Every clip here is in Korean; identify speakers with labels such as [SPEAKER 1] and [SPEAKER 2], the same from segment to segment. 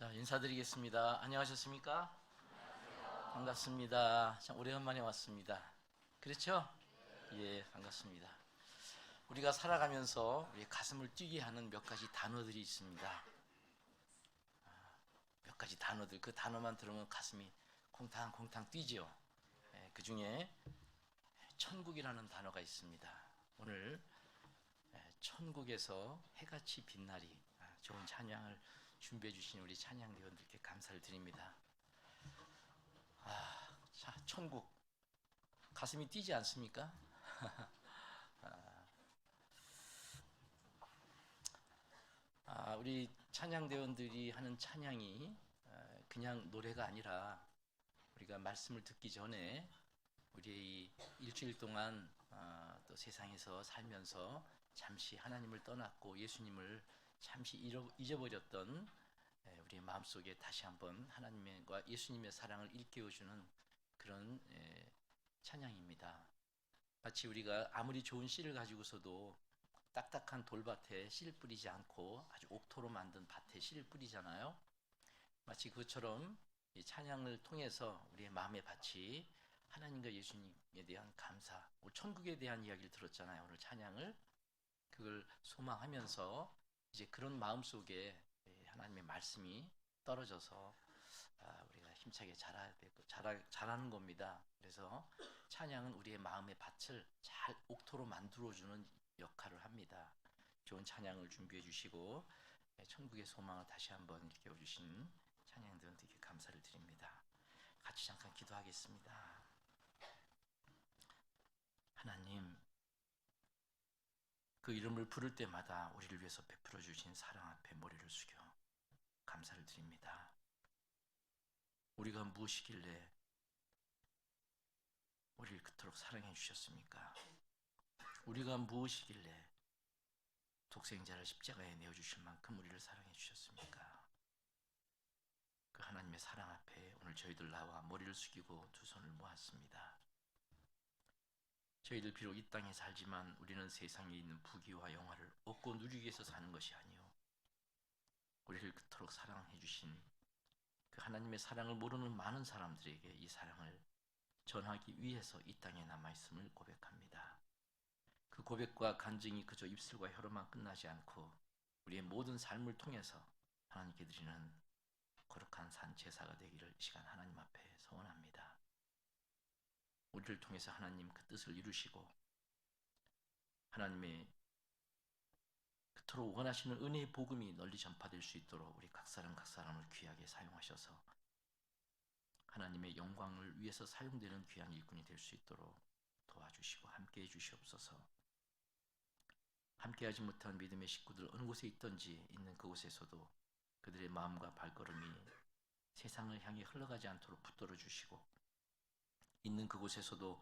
[SPEAKER 1] 자, 인사드리겠습니다. 안녕하셨습니까? 반갑습니다. 참 오래간만에 왔습니다. 그렇죠? 예, 반갑습니다. 우리가 살아가면서 우리 가슴을 뛰게 하는 몇 가지 단어들이 있습니다. 몇 가지 단어들, 그 단어만 들으면 가슴이 콩탕콩탕 뛰지요. 예, 그 중에 천국이라는 단어가 있습니다. 오늘 천국에서 해같이 빛나리, 좋은 찬양을 준비해 주신 우리 찬양대원들께 감사를 드립니다. 자, 천국 가슴이 뛰지 않습니까? 우리 찬양대원들이 하는 찬양이 그냥 노래가 아니라 우리가 말씀을 듣기 전에 우리 일주일 동안 또 세상에서 살면서 잠시 하나님을 떠났고 예수님을 잠시 잊어버렸던 우리의 마음속에 다시 한번 하나님과 예수님의 사랑을 일깨워주는 그런 찬양입니다. 마치 우리가 아무리 좋은 씨를 가지고서도 딱딱한 돌밭에 씨를 뿌리지 않고 아주 옥토로 만든 밭에 씨를 뿌리잖아요. 마치 그것처럼 이 찬양을 통해서 우리의 마음의 밭이 하나님과 예수님에 대한 감사, 천국에 대한 이야기를 들었잖아요. 오늘 찬양을 그걸 소망하면서 이제 그런 마음 속에 하나님의 말씀이 떨어져서 우리가 힘차게 자라야 되고 자라는 겁니다. 그래서 찬양은 우리의 마음의 밭을 잘 옥토로 만들어주는 역할을 합니다. 좋은 찬양을 준비해 주시고 천국의 소망을 다시 한번 일깨워 주신 찬양들에게 감사를 드립니다. 같이 잠깐 기도하겠습니다. 하나님, 그 이름을 부를 때마다 우리를 위해서 베풀어 주신 사랑 앞에 머리를 숙여 감사를 드립니다. 우리가 무엇이길래 우리를 그토록 사랑해 주셨습니까? 우리가 무엇이길래 독생자를 십자가에 내어주실 만큼 우리를 사랑해 주셨습니까? 그 하나님의 사랑 앞에 오늘 저희들 나와 머리를 숙이고 두 손을 모았습니다. 저희들 비록 이 땅에 살지만 우리는 세상에 있는 부귀와 영화를 얻고 누리기 위해서 사는 것이 아니요, 우리를 그토록 사랑해 주신 그 하나님의 사랑을 모르는 많은 사람들에게 이 사랑을 전하기 위해서 이 땅에 남아있음을 고백합니다. 그 고백과 간증이 그저 입술과 혀로만 끝나지 않고 우리의 모든 삶을 통해서 하나님께 드리는 거룩한 산 제사가 되기를 이 시간 하나님 앞에 소원합니다. 우리를 통해서 하나님 그 뜻을 이루시고 하나님의 그토록 원하시는 은혜의 복음이 널리 전파될 수 있도록 우리 각 사람을 귀하게 사용하셔서 하나님의 영광을 위해서 사용되는 귀한 일꾼이 될 수 있도록 도와주시고 함께해 주시옵소서. 함께하지 못한 믿음의 식구들 어느 곳에 있든지 있는 그곳에서도 그들의 마음과 발걸음이 세상을 향해 흘러가지 않도록 붙들어 주시고 있는 그곳에서도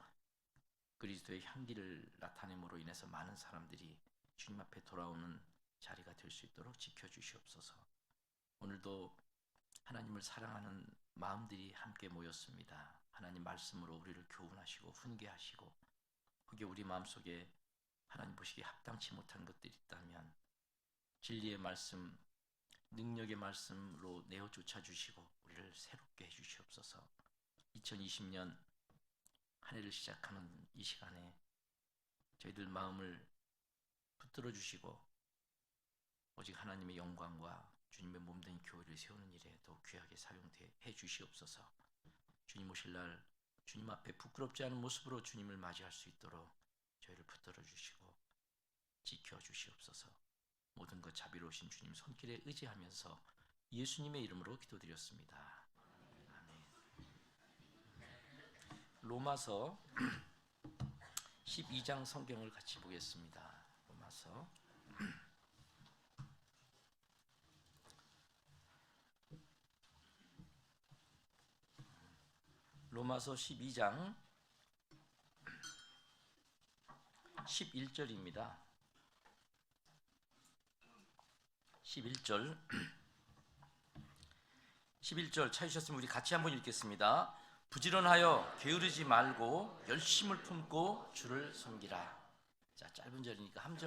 [SPEAKER 1] 그리스도의 향기를 나타냄으로 인해서 많은 사람들이 주님 앞에 돌아오는 자리가 될 수 있도록 지켜주시옵소서. 오늘도 하나님을 사랑하는 마음들이 함께 모였습니다. 하나님 말씀으로 우리를 교훈하시고 훈계하시고 그게 우리 마음속에 하나님 보시기에 합당치 못한 것들이 있다면 진리의 말씀, 능력의 말씀으로 내어 쫓아주시고 우리를 새롭게 해주시옵소서. 2020년 한 해를 시작하는 이 시간에 저희들 마음을 붙들어 주시고 오직 하나님의 영광과 주님의 몸된 교회를 세우는 일에 더욱 귀하게 사용해 주시옵소서. 주님 오실 날 주님 앞에 부끄럽지 않은 모습으로 주님을 맞이할 수 있도록 저희를 붙들어 주시고 지켜 주시옵소서. 모든 것 자비로우신 주님 손길에 의지하면서 예수님의 이름으로 기도드렸습니다. 아멘. 로마서 12장 성경을 같이 보겠습니다. 로마서 12장 11절입니다. 11절 찾으셨으면 우리 같이 한번 읽겠습니다. 부지런하여 게으르지 말고 열심을 품고 주를 섬기라. 자, 짧은 절이니까 한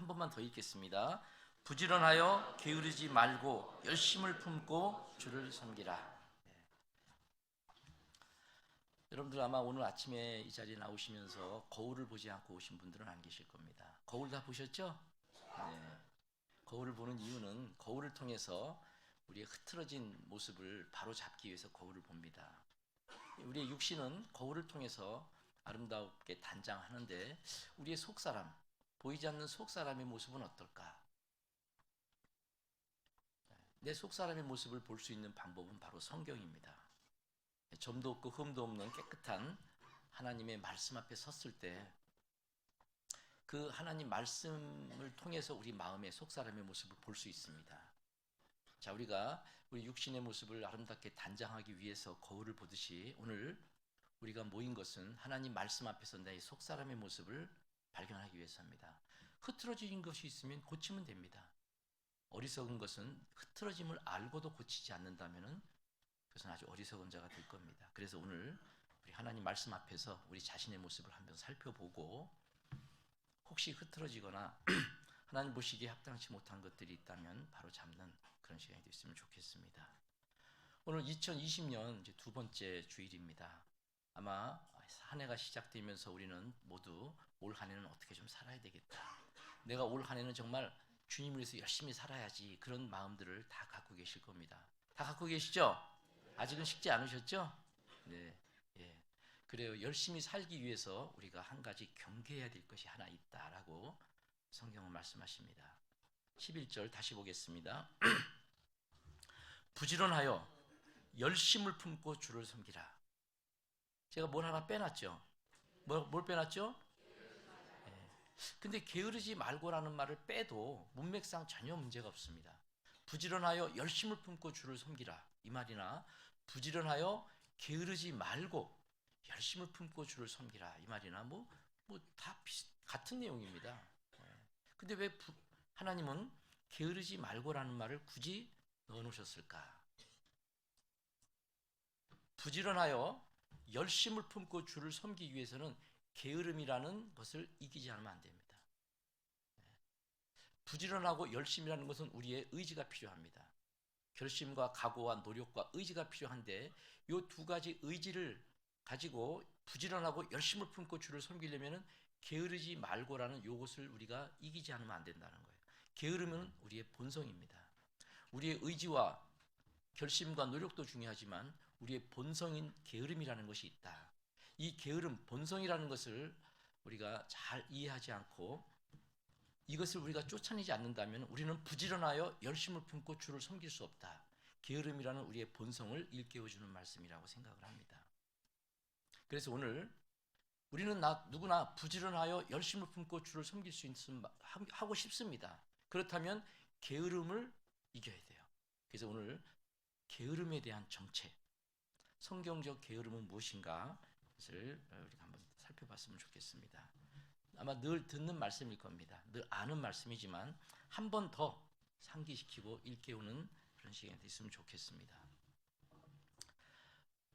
[SPEAKER 1] 번만 더 읽겠습니다. 부지런하여 게으르지 말고 열심을 품고 주를 섬기라. 여러분들 아마 오늘 아침에 이 자리에 나오시면서 거울을 보지 않고 오신 분들은 안 계실 겁니다. 거울 다 보셨죠? 네. 거울을 보는 이유는 거울을 통해서 우리의 흐트러진 모습을 바로 잡기 위해서 거울을 봅니다. 우리의 육신은 거울을 통해서 아름답게 단장하는데 우리의 속사람, 보이지 않는 속사람의 모습은 어떨까? 내 속사람의 모습을 볼 수 있는 방법은 바로 성경입니다. 점도 없고 흠도 없는 깨끗한 하나님의 말씀 앞에 섰을 때 그 하나님 말씀을 통해서 우리 마음의 속사람의 모습을 볼 수 있습니다. 자, 우리가 우리 육신의 모습을 아름답게 단장하기 위해서 거울을 보듯이 오늘 우리가 모인 것은 하나님 말씀 앞에서 내 속사람의 모습을 발견하기 위해서입니다. 흐트러진 것이 있으면 고치면 됩니다. 어리석은 것은 흐트러짐을 알고도 고치지 않는다면 그것은 아주 어리석은 자가 될 겁니다. 그래서 오늘 우리 하나님 말씀 앞에서 우리 자신의 모습을 한번 살펴보고 혹시 흐트러지거나 하나님 보시기에 합당치 못한 것들이 있다면 바로 잡는 그런 시간이 됐으면 좋겠습니다. 오늘 2020년 이제 두 번째 주일입니다. 아마 한 해가 시작되면서 우리는 모두 올 한 해는 어떻게 좀 살아야 되겠다. 내가 올 한 해는 정말 주님을 위해서 열심히 살아야지, 그런 마음들을 다 갖고 계실 겁니다. 다 갖고 계시죠? 아직은 식지 않으셨죠? 네, 예. 그래요. 열심히 살기 위해서 우리가 한 가지 경계해야 될 것이 하나 있다라고 성경은 말씀하십니다. 11절 다시 보겠습니다. 부지런하여 열심을 품고 주를 섬기라. 제가 뭘 하나 빼놨죠? 뭘 빼놨죠? 예. 근데 게으르지 말고라는 말을 빼도 문맥상 전혀 문제가 없습니다. 부지런하여 열심을 품고 주를 섬기라 이 말이나 부지런하여 게으르지 말고 열심을 품고 주를 섬기라 이 말이나 뭐 다 같은 내용입니다. 근데 왜 하나님은 게으르지 말고라는 말을 굳이 넣어 놓으셨을까? 부지런하여 열심을 품고 주를 섬기기 위해서는 게으름이라는 것을 이기지 않으면 안 됩니다. 부지런하고 열심이라는 것은 우리의 의지가 필요합니다. 결심과 각오와 노력과 의지가 필요한데 이 두 가지 의지를 가지고 부지런하고 열심을 품고 주를 섬기려면 게으르지 말고라는 이것을 우리가 이기지 않으면 안 된다는 거예요. 게으름은 우리의 본성입니다. 우리의 의지와 결심과 노력도 중요하지만 우리의 본성인 게으름이라는 것이 있다. 이 게으름, 본성이라는 것을 우리가 잘 이해하지 않고 이것을 우리가 쫓아내지 않는다면 우리는 부지런하여 열심을 품고 주를 섬길 수 없다. 게으름이라는 우리의 본성을 일깨워주는 말씀이라고 생각을 합니다. 그래서 오늘 우리는 누구나 부지런하여 열심을 품고 주를 섬길 수 있으면 하고 싶습니다. 그렇다면 게으름을 이겨야 돼요. 그래서 오늘 게으름에 대한 정책, 성경적 게으름은 무엇인가 것을 우리가 한번 살펴봤으면 좋겠습니다. 아마 늘 듣는 말씀일 겁니다. 늘 아는 말씀이지만 한 번 더 상기시키고 일깨우는 그런 시간이 됐으면 좋겠습니다.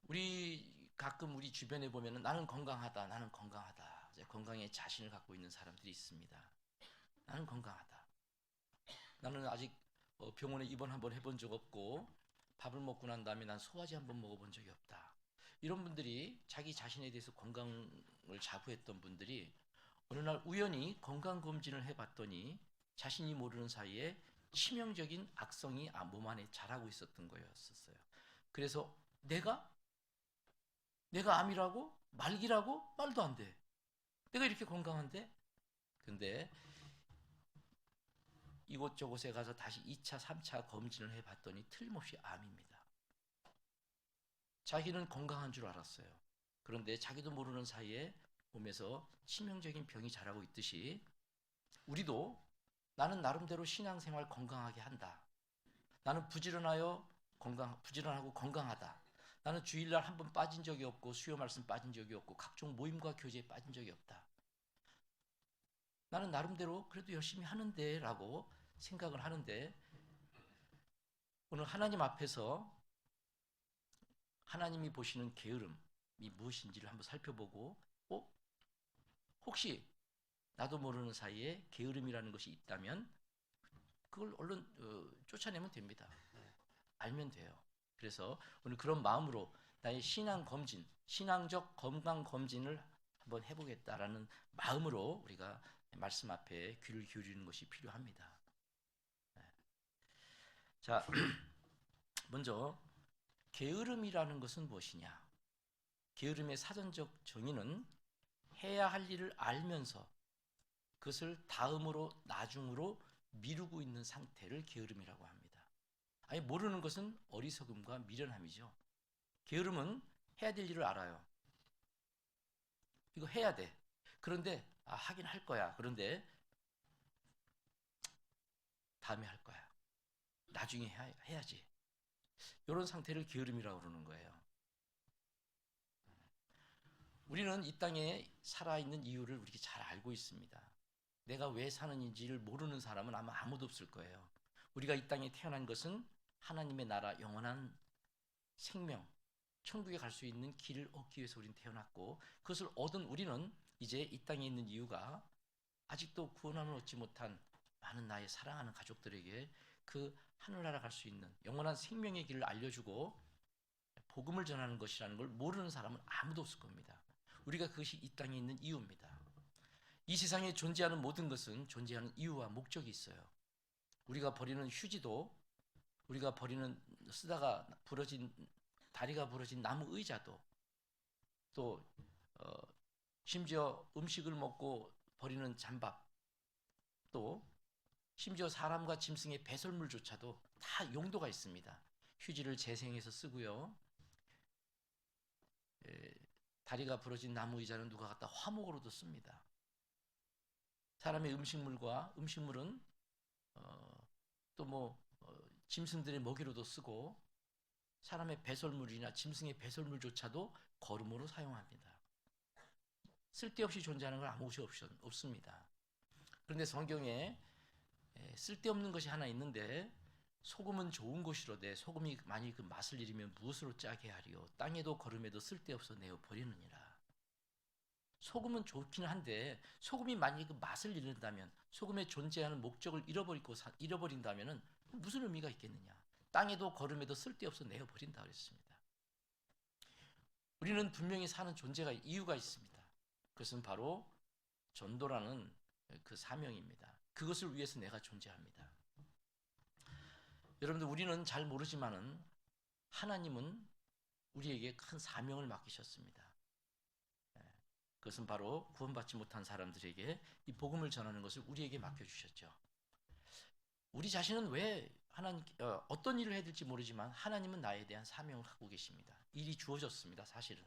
[SPEAKER 1] 우리 가끔 우리 주변에 보면 나는 건강하다, 나는 건강하다. 건강에 자신을 갖고 있는 사람들이 있습니다. 나는 건강하다. 나는 아직 병원에 입원 한번 해본 적 없고 밥을 먹고 난 다음에 난 소화제 한번 먹어본 적이 없다. 이런 분들이 자기 자신에 대해서 건강을 자부했던 분들이 어느 날 우연히 건강검진을 해봤더니 자신이 모르는 사이에 치명적인 악성이 몸 안에 자라고 있었던 거였었어요. 그래서 내가 암이라고? 말기라고? 말도 안 돼. 내가 이렇게 건강한데? 근데 이곳저곳에 가서 다시 2차, 3차 검진을 해봤더니 틀림없이 암입니다. 자기는 건강한 줄 알았어요. 그런데 자기도 모르는 사이에 몸에서 치명적인 병이 자라고 있듯이 우리도 나는 나름대로 신앙생활 건강하게 한다. 나는 부지런하고 건강하다. 나는 주일날 한 번 빠진 적이 없고 수요 말씀 빠진 적이 없고 각종 모임과 교제에 빠진 적이 없다. 나는 나름대로 그래도 열심히 하는데 라고 생각을 하는데 오늘 하나님 앞에서 하나님이 보시는 게으름이 무엇인지를 한번 살펴보고 혹시 나도 모르는 사이에 게으름이라는 것이 있다면 그걸 얼른 쫓아내면 됩니다. 알면 돼요. 그래서 오늘 그런 마음으로 나의 신앙 검진, 신앙적 건강 검진을 한번 해보겠다라는 마음으로 우리가 말씀 앞에 귀를 기울이는 것이 필요합니다. 자, 먼저 게으름이라는 것은 무엇이냐? 게으름의 사전적 정의는 해야 할 일을 알면서 그것을 다음으로 나중으로 미루고 있는 상태를 게으름이라고 합니다. 아니, 모르는 것은 어리석음과 미련함이죠. 게으름은 해야 될 일을 알아요. 이거 해야 돼. 그런데 하긴 할 거야. 그런데 다음에 할 거야. 나중에 해야지. 이런 상태를 게으름이라고 그러는 거예요. 우리는 이 땅에 살아있는 이유를 우리가 잘 알고 있습니다. 내가 왜 사는지를 모르는 사람은 아마 아무도 없을 거예요. 우리가 이 땅에 태어난 것은 하나님의 나라 영원한 생명, 천국에 갈 수 있는 길을 얻기 위해서 우리는 태어났고, 그것을 얻은 우리는 이제 이 땅에 있는 이유가 아직도 구원함을 얻지 못한 많은 나의 사랑하는 가족들에게 그 하늘나라 갈 수 있는 영원한 생명의 길을 알려주고 복음을 전하는 것이라는 걸 모르는 사람은 아무도 없을 겁니다. 우리가 그것이 이 땅에 있는 이유입니다. 이 세상에 존재하는 모든 것은 존재하는 이유와 목적이 있어요. 우리가 버리는 휴지도, 우리가 버리는 쓰다가 부러진 다리가 부러진 나무 의자도, 또 심지어 음식을 먹고 버리는 잔밥, 또 심지어 사람과 짐승의 배설물조차도 다 용도가 있습니다. 휴지를 재생해서 쓰고요. 다리가 부러진 나무 의자는 누가 갖다 화목으로도 씁니다. 사람의 음식물은 또 짐승들의 먹이로도 쓰고, 사람의 배설물이나 짐승의 배설물조차도 거름으로 사용합니다. 쓸데없이 존재하는 건 아무 것이 없습니다. 그런데 성경에 쓸데없는 것이 하나 있는데, 소금은 좋은 것이로되 소금이 만일 그 맛을 잃으면 무엇으로 짜게 하리요? 땅에도 거름에도 쓸데없어 내어 버리느니라. 소금은 좋긴 한데 소금이 만일 그 맛을 잃는다면, 소금의 존재하는 목적을 잃어버린다면 무슨 의미가 있겠느냐? 땅에도 거름에도 쓸데없어 내어 버린다 그랬습니다. 우리는 분명히 사는 존재가 이유가 있습니다. 그것은 바로 전도라는 그 사명입니다. 그것을 위해서 내가 존재합니다. 여러분들, 우리는 잘 모르지만은 하나님은 우리에게 큰 사명을 맡기셨습니다. 그것은 바로 구원받지 못한 사람들에게 이 복음을 전하는 것을 우리에게 맡겨주셨죠. 우리 자신은 왜 어떤 일을 해야 될지 모르지만 하나님은 나에 대한 사명을 갖고 계십니다. 일이 주어졌습니다. 사실은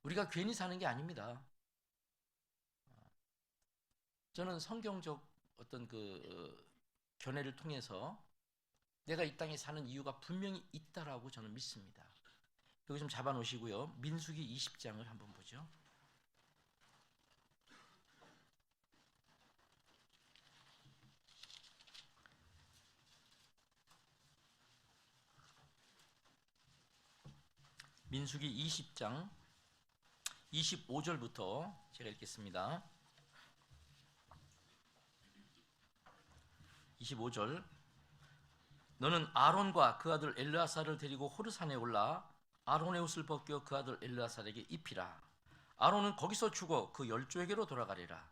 [SPEAKER 1] 우리가 괜히 사는 게 아닙니다. 저는 성경적 어떤 견해를 통해서 내가 이 땅에 사는 이유가 분명히 있다라고 저는 믿습니다. 여기 좀 잡아 놓으시고요. 민수기 20장을 한번 보죠. 민수기 20장 25절부터 제가 읽겠습니다. 25절. 너는 아론과 그 아들 엘르아사를 데리고 호르산에 올라 아론의 옷을 벗겨 그 아들 엘르아사에게 입히라. 아론은 거기서 죽어 그 열조에게로 돌아가리라.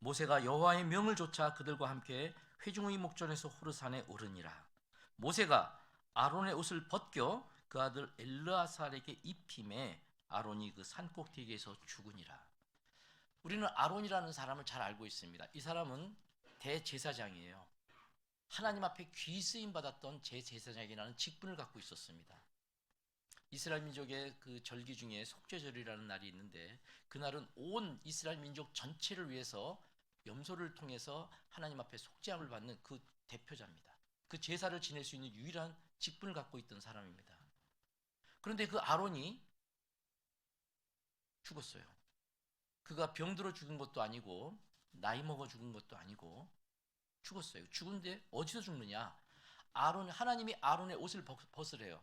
[SPEAKER 1] 모세가 여호와의 명을 좇아 그들과 함께 회중의 목전에서 호르산에 오르니라. 모세가 아론의 옷을 벗겨 그 아들 엘르아살에게 입힘에 아론이 그 산꼭대기에서 죽으니라. 우리는 아론이라는 사람을 잘 알고 있습니다. 이 사람은 대제사장이에요. 하나님 앞에 귀 쓰임 받았던 제제사장이라는 직분을 갖고 있었습니다. 이스라엘 민족의 그 절기 중에 속죄절이라는 날이 있는데, 그날은 온 이스라엘 민족 전체를 위해서 염소를 통해서 하나님 앞에 속죄함을 받는 그 대표자입니다. 그 제사를 지낼 수 있는 유일한 직분을 갖고 있던 사람입니다. 그런데 그 아론이 죽었어요. 그가 병들어 죽은 것도 아니고 나이 먹어 죽은 것도 아니고 죽었어요. 죽은데 어디서 죽느냐? 하나님이 아론의 옷을 벗으래요.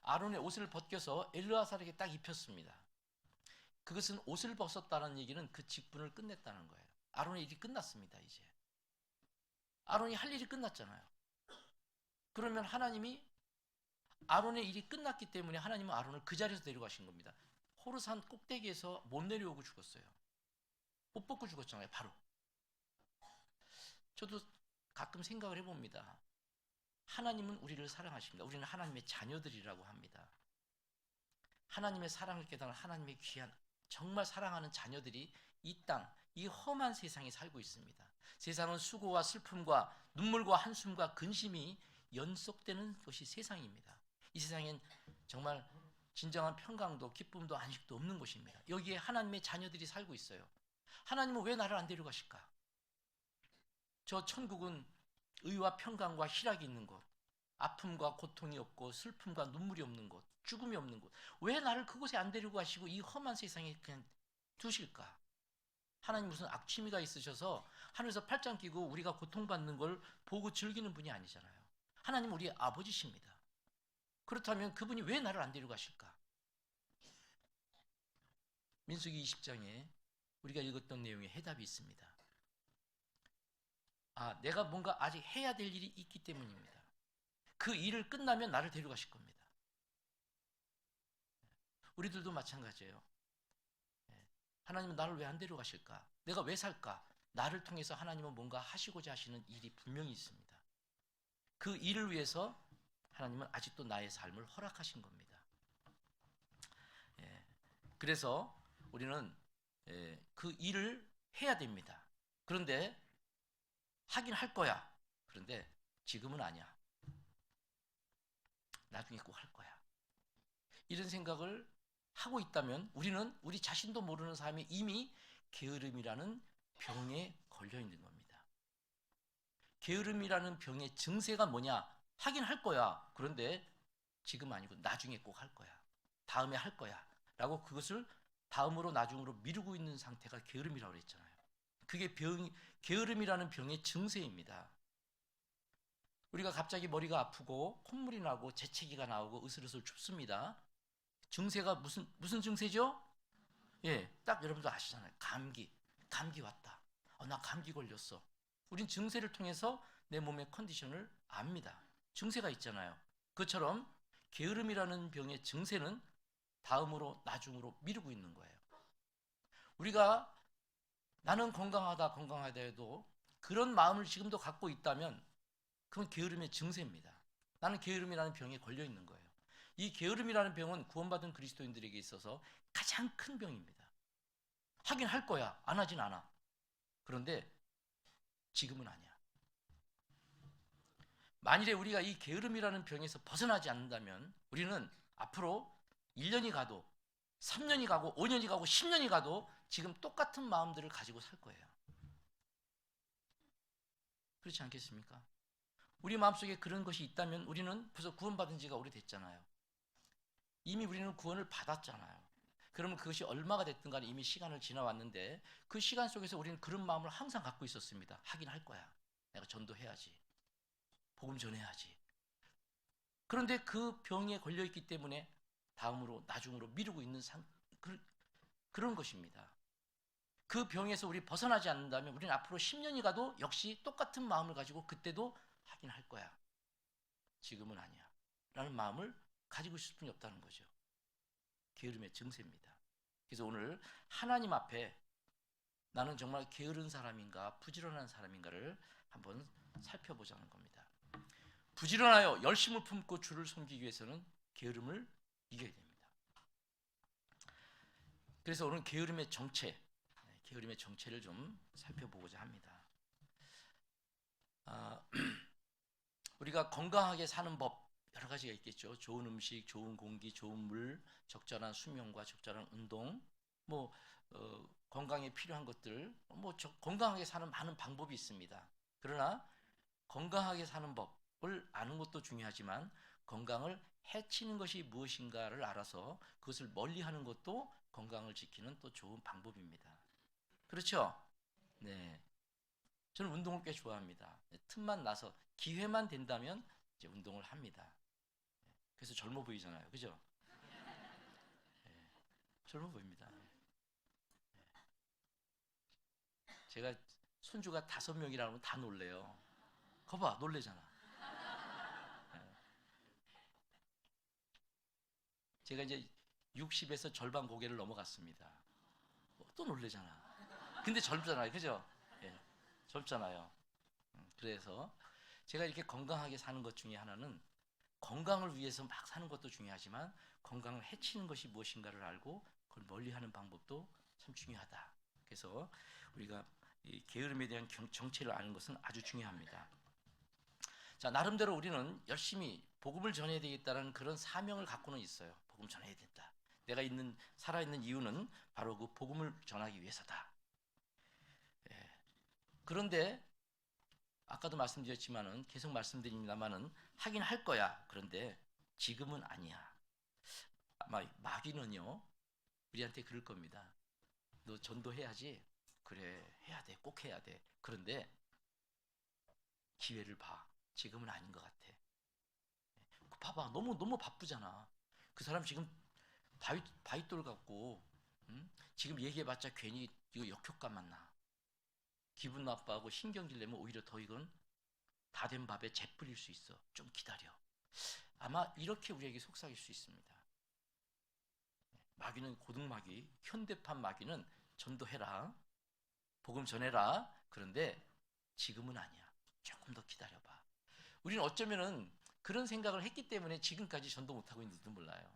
[SPEAKER 1] 아론의 옷을 벗겨서 엘르아살에게 딱 입혔습니다. 그것은 옷을 벗었다는 얘기는 그 직분을 끝냈다는 거예요. 아론의 일이 끝났습니다. 이제 아론이 할 일이 끝났잖아요. 그러면 하나님이 아론의 일이 끝났기 때문에 하나님은 아론을 그 자리에서 데려가신 겁니다. 호르산 꼭대기에서 못 내려오고 죽었어요. 못 벗고 죽었잖아요. 바로. 저도 가끔 생각을 해봅니다. 하나님은 우리를 사랑하십니다. 우리는 하나님의 자녀들이라고 합니다. 하나님의 사랑을 깨달은 하나님의 귀한 정말 사랑하는 자녀들이 이 땅, 이 험한 세상에 살고 있습니다. 세상은 수고와 슬픔과 눈물과 한숨과 근심이 연속되는 것이 세상입니다. 이 세상엔 정말 진정한 평강도 기쁨도 안식도 없는 곳입니다. 여기에 하나님의 자녀들이 살고 있어요. 하나님은 왜 나를 안 데려가실까? 저 천국은 의와 평강과 희락이 있는 곳, 아픔과 고통이 없고 슬픔과 눈물이 없는 곳, 죽음이 없는 곳. 왜 나를 그곳에 안 데리고 가시고 이 험한 세상에 그냥 두실까? 하나님 무슨 악취미가 있으셔서 하늘에서 팔짱 끼고 우리가 고통받는 걸 보고 즐기는 분이 아니잖아요. 하나님 우리의 아버지십니다. 그렇다면 그분이 왜 나를 안 데려가실까? 민수기 20장에 우리가 읽었던 내용에 해답이 있습니다. 내가 뭔가 아직 해야 될 일이 있기 때문입니다. 그 일을 끝나면 나를 데려가실 겁니다. 우리들도 마찬가지예요. 하나님은 나를 왜 안 데려가실까? 내가 왜 살까? 나를 통해서 하나님은 뭔가 하시고자 하시는 일이 분명히 있습니다. 그 일을 위해서 하나님은 아직도 나의 삶을 허락하신 겁니다. 그래서 우리는 그 일을 해야 됩니다. 그런데 하긴 할 거야. 그런데 지금은 아니야. 나중에 꼭 할 거야. 이런 생각을 하고 있다면 우리는 우리 자신도 모르는 삶에 이미 게으름이라는 병에 걸려 있는 겁니다. 게으름이라는 병의 증세가 뭐냐? 하긴 할 거야. 그런데 지금 아니고 나중에 꼭 할 거야. 다음에 할 거야. 라고 그것을 다음으로 나중으로 미루고 있는 상태가 게으름이라고 그랬잖아요. 그게 게으름이라는 병의 증세입니다. 우리가 갑자기 머리가 아프고 콧물이 나고 재채기가 나오고 으슬으슬 춥습니다. 증세가 무슨 증세죠? 딱 여러분도 아시잖아요. 감기 왔다. 나 감기 걸렸어. 우린 증세를 통해서 내 몸의 컨디션을 압니다. 증세가 있잖아요. 그처럼 게으름이라는 병의 증세는 다음으로 나중으로 미루고 있는 거예요. 우리가 나는 건강하다 해도 그런 마음을 지금도 갖고 있다면 그건 게으름의 증세입니다. 나는 게으름이라는 병에 걸려 있는 거예요. 이 게으름이라는 병은 구원받은 그리스도인들에게 있어서 가장 큰 병입니다. 하긴 할 거야. 안 하진 않아. 그런데 지금은 아니야. 만일에 우리가 이 게으름이라는 병에서 벗어나지 않는다면 우리는 앞으로 1년이 가도 3년이 가고 5년이 가고 10년이 가도 지금 똑같은 마음들을 가지고 살 거예요. 그렇지 않겠습니까? 우리 마음속에 그런 것이 있다면 우리는 벌써 구원받은 지가 오래됐잖아요. 이미 우리는 구원을 받았잖아요. 그러면 그것이 얼마가 됐든 간에 이미 시간을 지나왔는데 그 시간 속에서 우리는 그런 마음을 항상 갖고 있었습니다. 하긴 할 거야. 내가 전도해야지. 복음 전해야지. 그런데 그 병에 걸려있기 때문에 다음으로 나중으로 미루고 있는 그런 것입니다. 그 병에서 우리 벗어나지 않는다면 우리는 앞으로 10년이 가도 역시 똑같은 마음을 가지고 그때도 하긴 할 거야. 지금은 아니야. 라는 마음을 가지고 있을 뿐이 없다는 거죠. 게으름의 증세입니다. 그래서 오늘 하나님 앞에 나는 정말 게으른 사람인가 부지런한 사람인가를 한번 살펴보자는 겁니다. 부지런하여 열심을 품고 주를 섬기기 위해서는 게으름을 이겨야 됩니다. 그래서 오늘 게으름의 정체를 좀 살펴보고자 합니다. 우리가 건강하게 사는 법 여러 가지가 있겠죠. 좋은 음식, 좋은 공기, 좋은 물, 적절한 수면과 적절한 운동, 건강에 필요한 것들, 건강하게 사는 많은 방법이 있습니다. 그러나 건강하게 사는 법을 아는 것도 중요하지만 건강을 해치는 것이 무엇인가를 알아서 그것을 멀리하는 것도 건강을 지키는 또 좋은 방법입니다. 그렇죠? 네. 저는 운동을 꽤 좋아합니다. 틈만 나서 기회만 된다면 이제 운동을 합니다. 그래서 젊어 보이잖아요. 그죠? 네. 젊어 보입니다. 제가 손주가 5명이라면 다 놀래요. 거봐, 놀래잖아. 예. 제가 이제 60에서 절반 고개를 넘어갔습니다. 또 놀래잖아. 근데 젊잖아요, 그죠? 예, 젊잖아요. 그래서 제가 이렇게 건강하게 사는 것 중에 하나는 건강을 위해서 막 사는 것도 중요하지만 건강을 해치는 것이 무엇인가를 알고 그걸 멀리하는 방법도 참 중요하다. 그래서 우리가 이 게으름에 대한 정체를 아는 것은 아주 중요합니다. 자, 나름대로 우리는 열심히 복음을 전해야 되겠다는 그런 사명을 갖고는 있어요. 복음 전해야 된다. 내가 살아있는 이유는 바로 그 복음을 전하기 위해서다. 예. 그런데 아까도 말씀드렸지만은 계속 말씀드립니다만은 하긴 할 거야. 그런데 지금은 아니야. 아마 마귀는요 우리한테 그럴 겁니다. 너 전도해야지. 그래, 해야 돼. 꼭 해야 돼. 그런데 기회를 봐. 지금은 아닌 것 같아. 봐봐, 너무 바쁘잖아. 그 사람 지금 바위돌 같고, 지금 얘기해봤자 괜히 이거 역효과만 나. 기분 나빠하고 신경질 내면 오히려 더 이건 다 된 밥에 재 뿌릴 수 있어. 좀 기다려. 아마 이렇게 우리에게 속삭일 수 있습니다. 마귀는 고등마귀, 현대판 마귀는 전도해라. 복음 전해라. 그런데 지금은 아니야. 조금 더 기다려봐. 우리는 어쩌면은 그런 생각을 했기 때문에 지금까지 전도 못하고 있는지도 몰라요.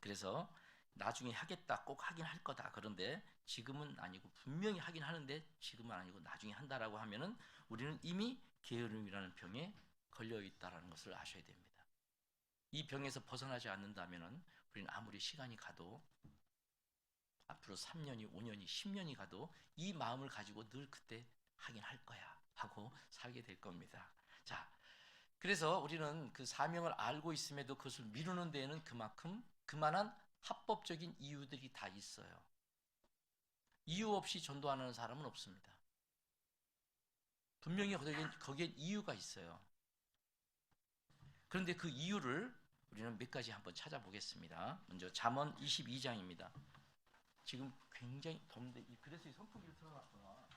[SPEAKER 1] 그래서 나중에 하겠다, 꼭 하긴 할 거다. 그런데 지금은 아니고 분명히 하긴 하는데 지금은 아니고 나중에 한다라고 하면은 우리는 이미 게으름이라는 병에 걸려 있다라는 것을 아셔야 됩니다. 이 병에서 벗어나지 않는다면은 우리는 아무리 시간이 가도 앞으로 3년이, 5년이, 10년이 가도 이 마음을 가지고 늘 그때 하긴 할 거야 하고 살게 될 겁니다. 자, 그래서 우리는 그 사명을 알고 있음에도 그것을 미루는 데에는 그만한 합법적인 이유들이 다 있어요. 이유 없이 전도하는 사람은 없습니다. 분명히 거기엔 이유가 있어요. 그런데 그 이유를 우리는 몇 가지 한번 찾아보겠습니다. 먼저 잠언 22장입니다. 지금 굉장히 덥는데 그래서 이 선풍기를 틀어놨구나.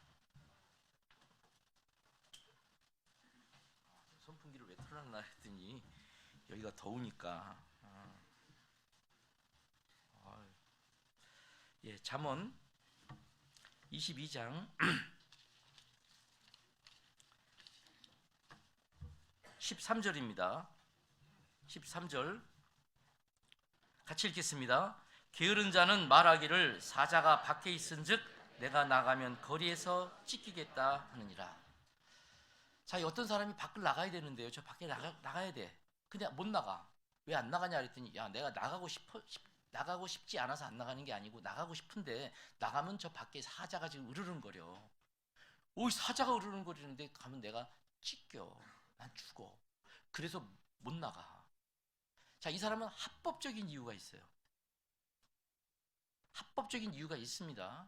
[SPEAKER 1] 선풍기를 왜 틀어놨나 했더니 여기가 더우니까. 예, 잠언 22장 13절입니다. 13절 같이 읽겠습니다. 게으른 자는 말하기를 사자가 밖에 있은즉 내가 나가면 거리에서 찢기겠다 하느니라. 자, 어떤 사람이 밖을 나가야 되는데요. 저 밖에 나가야 돼. 근데 못 나가. 왜 안 나가냐 그랬더니 야, 내가 나가고 싶지 않아서 안 나가는 게 아니고 나가고 싶은데 나가면 저 밖에 사자가 지금 으르렁거려. 오, 사자가 으르렁거리는데 가면 내가 찢겨. 난 죽어. 그래서 못 나가. 자, 이 사람은 합법적인 이유가 있어요. 합법적인 이유가 있습니다.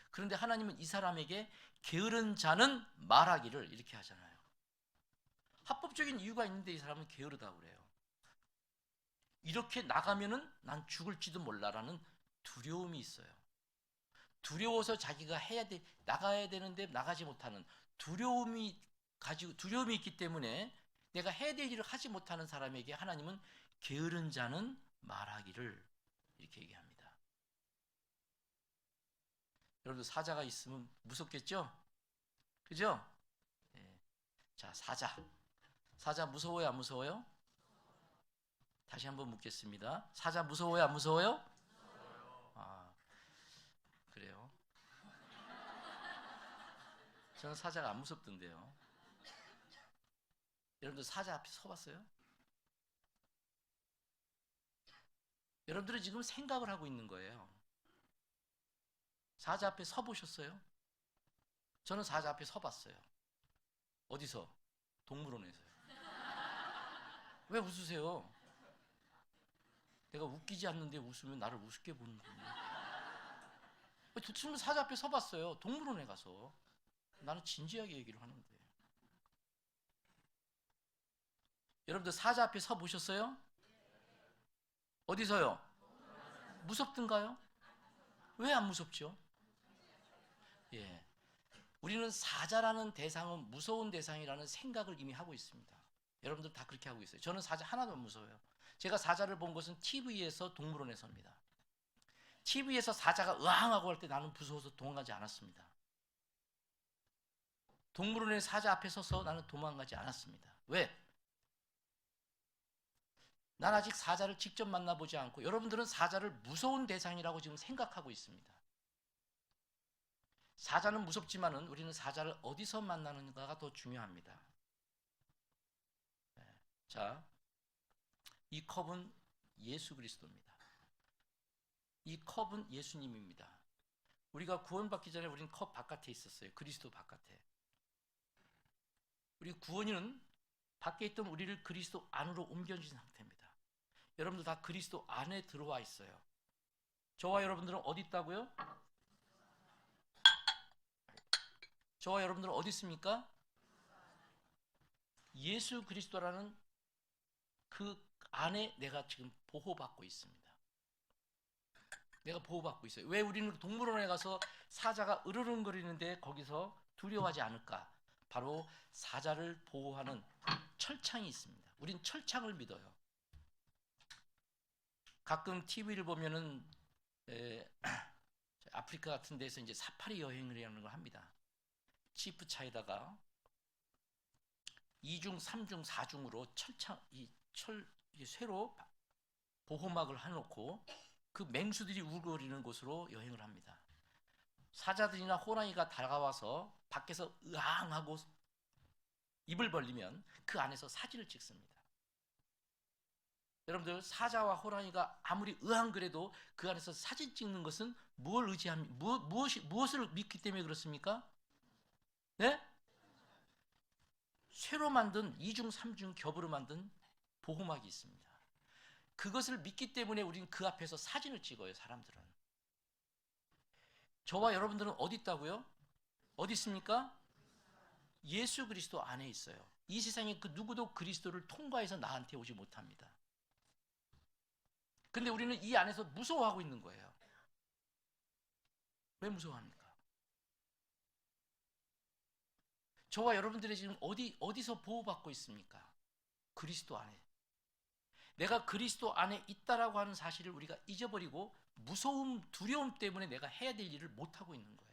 [SPEAKER 1] 그런데 하나님은 이 사람에게 게으른 자는 말하기를 이렇게 하잖아요. 합법적인 이유가 있는데 이 사람은 게으르다고 그래요. 이렇게 나가면은 난 죽을지도 몰라라는 두려움이 있어요. 두려워서 자기가 나가야 되는데 나가지 못하는 두려움이 있기 때문에 내가 해야 될 일을 하지 못하는 사람에게 하나님은 게으른 자는 말하기를 이렇게 얘기합니다. 여러분들 사자가 있으면 무섭겠죠? 그죠? 네. 자, 사자 무서워요, 안 무서워요? 다시 한번 묻겠습니다. 사자 무서워요, 안 무서워요? 아, 그래요. 저는 사자가 안 무섭던데요. 여러분들 사자 앞에 서봤어요? 여러분들은 지금 생각을 하고 있는 거예요. 사자 앞에 서보셨어요? 저는 사자 앞에 서봤어요. 어디서? 동물원에서요. 왜 웃으세요? 내가 웃기지 않는데 웃으면 나를 우습게 보는 거예요. 도대체 사자 앞에 서봤어요. 동물원에 가서. 나는 진지하게 얘기를 하는데. 여러분들 사자 앞에 서 보셨어요? 어디서요? 무섭던가요? 왜 안 무섭죠? 예. 우리는 사자라는 대상은 무서운 대상이라는 생각을 이미 하고 있습니다. 여러분들 다 그렇게 하고 있어요. 저는 사자 하나도 안 무서워요. 제가 사자를 본 것은 TV에서 동물원에서입니다. TV에서 사자가 으앙하고 할 때 나는 무서워서 도망가지 않았습니다. 동물원의 사자 앞에 서서 나는 도망가지 않았습니다. 왜? 난 아직 사자를 직접 만나보지 않고, 여러분들은 사자를 무서운 대상이라고 지금 생각하고 있습니다. 사자는 무섭지만은 우리는 사자를 어디서 만나는가가 더 중요합니다. 자, 이 컵은 예수 그리스도입니다. 이 컵은 예수님입니다. 우리가 구원받기 전에 우리는 컵 바깥에 있었어요. 그리스도 바깥에. 우리 구원은 밖에 있던 우리를 그리스도 안으로 옮겨진 상태입니다. 여러분들 다 그리스도 안에 들어와 있어요. 저와 여러분들은 어디 있다고요? 저와 여러분들은 어디 있습니까? 예수 그리스도라는 그 안에 내가 지금 보호받고 있습니다. 내가 보호받고 있어요. 왜 우리는 동물원에 가서 사자가 으르렁거리는데 거기서 두려워하지 않을까? 바로 사자를 보호하는 철창이 있습니다. 우린 철창을 믿어요. 가끔 TV를 보면은 아프리카 같은 데서 이제 사파리 여행을 하는 걸 합니다. 지프차에다가 2중, 3중, 4중으로 쇠로 보호막을 해놓고 그 맹수들이 우거리는 곳으로 여행을 합니다. 사자들이나 호랑이가 다가와서 밖에서 으앙하고 입을 벌리면 그 안에서 사진을 찍습니다. 여러분들, 사자와 호랑이가 아무리 으앙그래도 그 안에서 사진 찍는 것은 무엇을 믿기 때문에 그렇습니까? 네? 쇠로 만든 2중, 3중 겹으로 만든 보호막이 있습니다. 그것을 믿기 때문에 우리는 그 앞에서 사진을 찍어요. 사람들은. 저와 여러분들은 어디 있다고요? 어디 있습니까? 예수 그리스도 안에 있어요. 이 세상에 그 누구도 그리스도를 통과해서 나한테 오지 못합니다. 근데 우리는 이 안에서 무서워하고 있는 거예요. 왜 무서워합니까? 저와 여러분들이 지금 어디서 보호받고 있습니까? 그리스도 안에. 내가 그리스도 안에 있다라고 하는 사실을 우리가 잊어버리고 무서움, 두려움 때문에 내가 해야 될 일을 못하고 있는 거예요.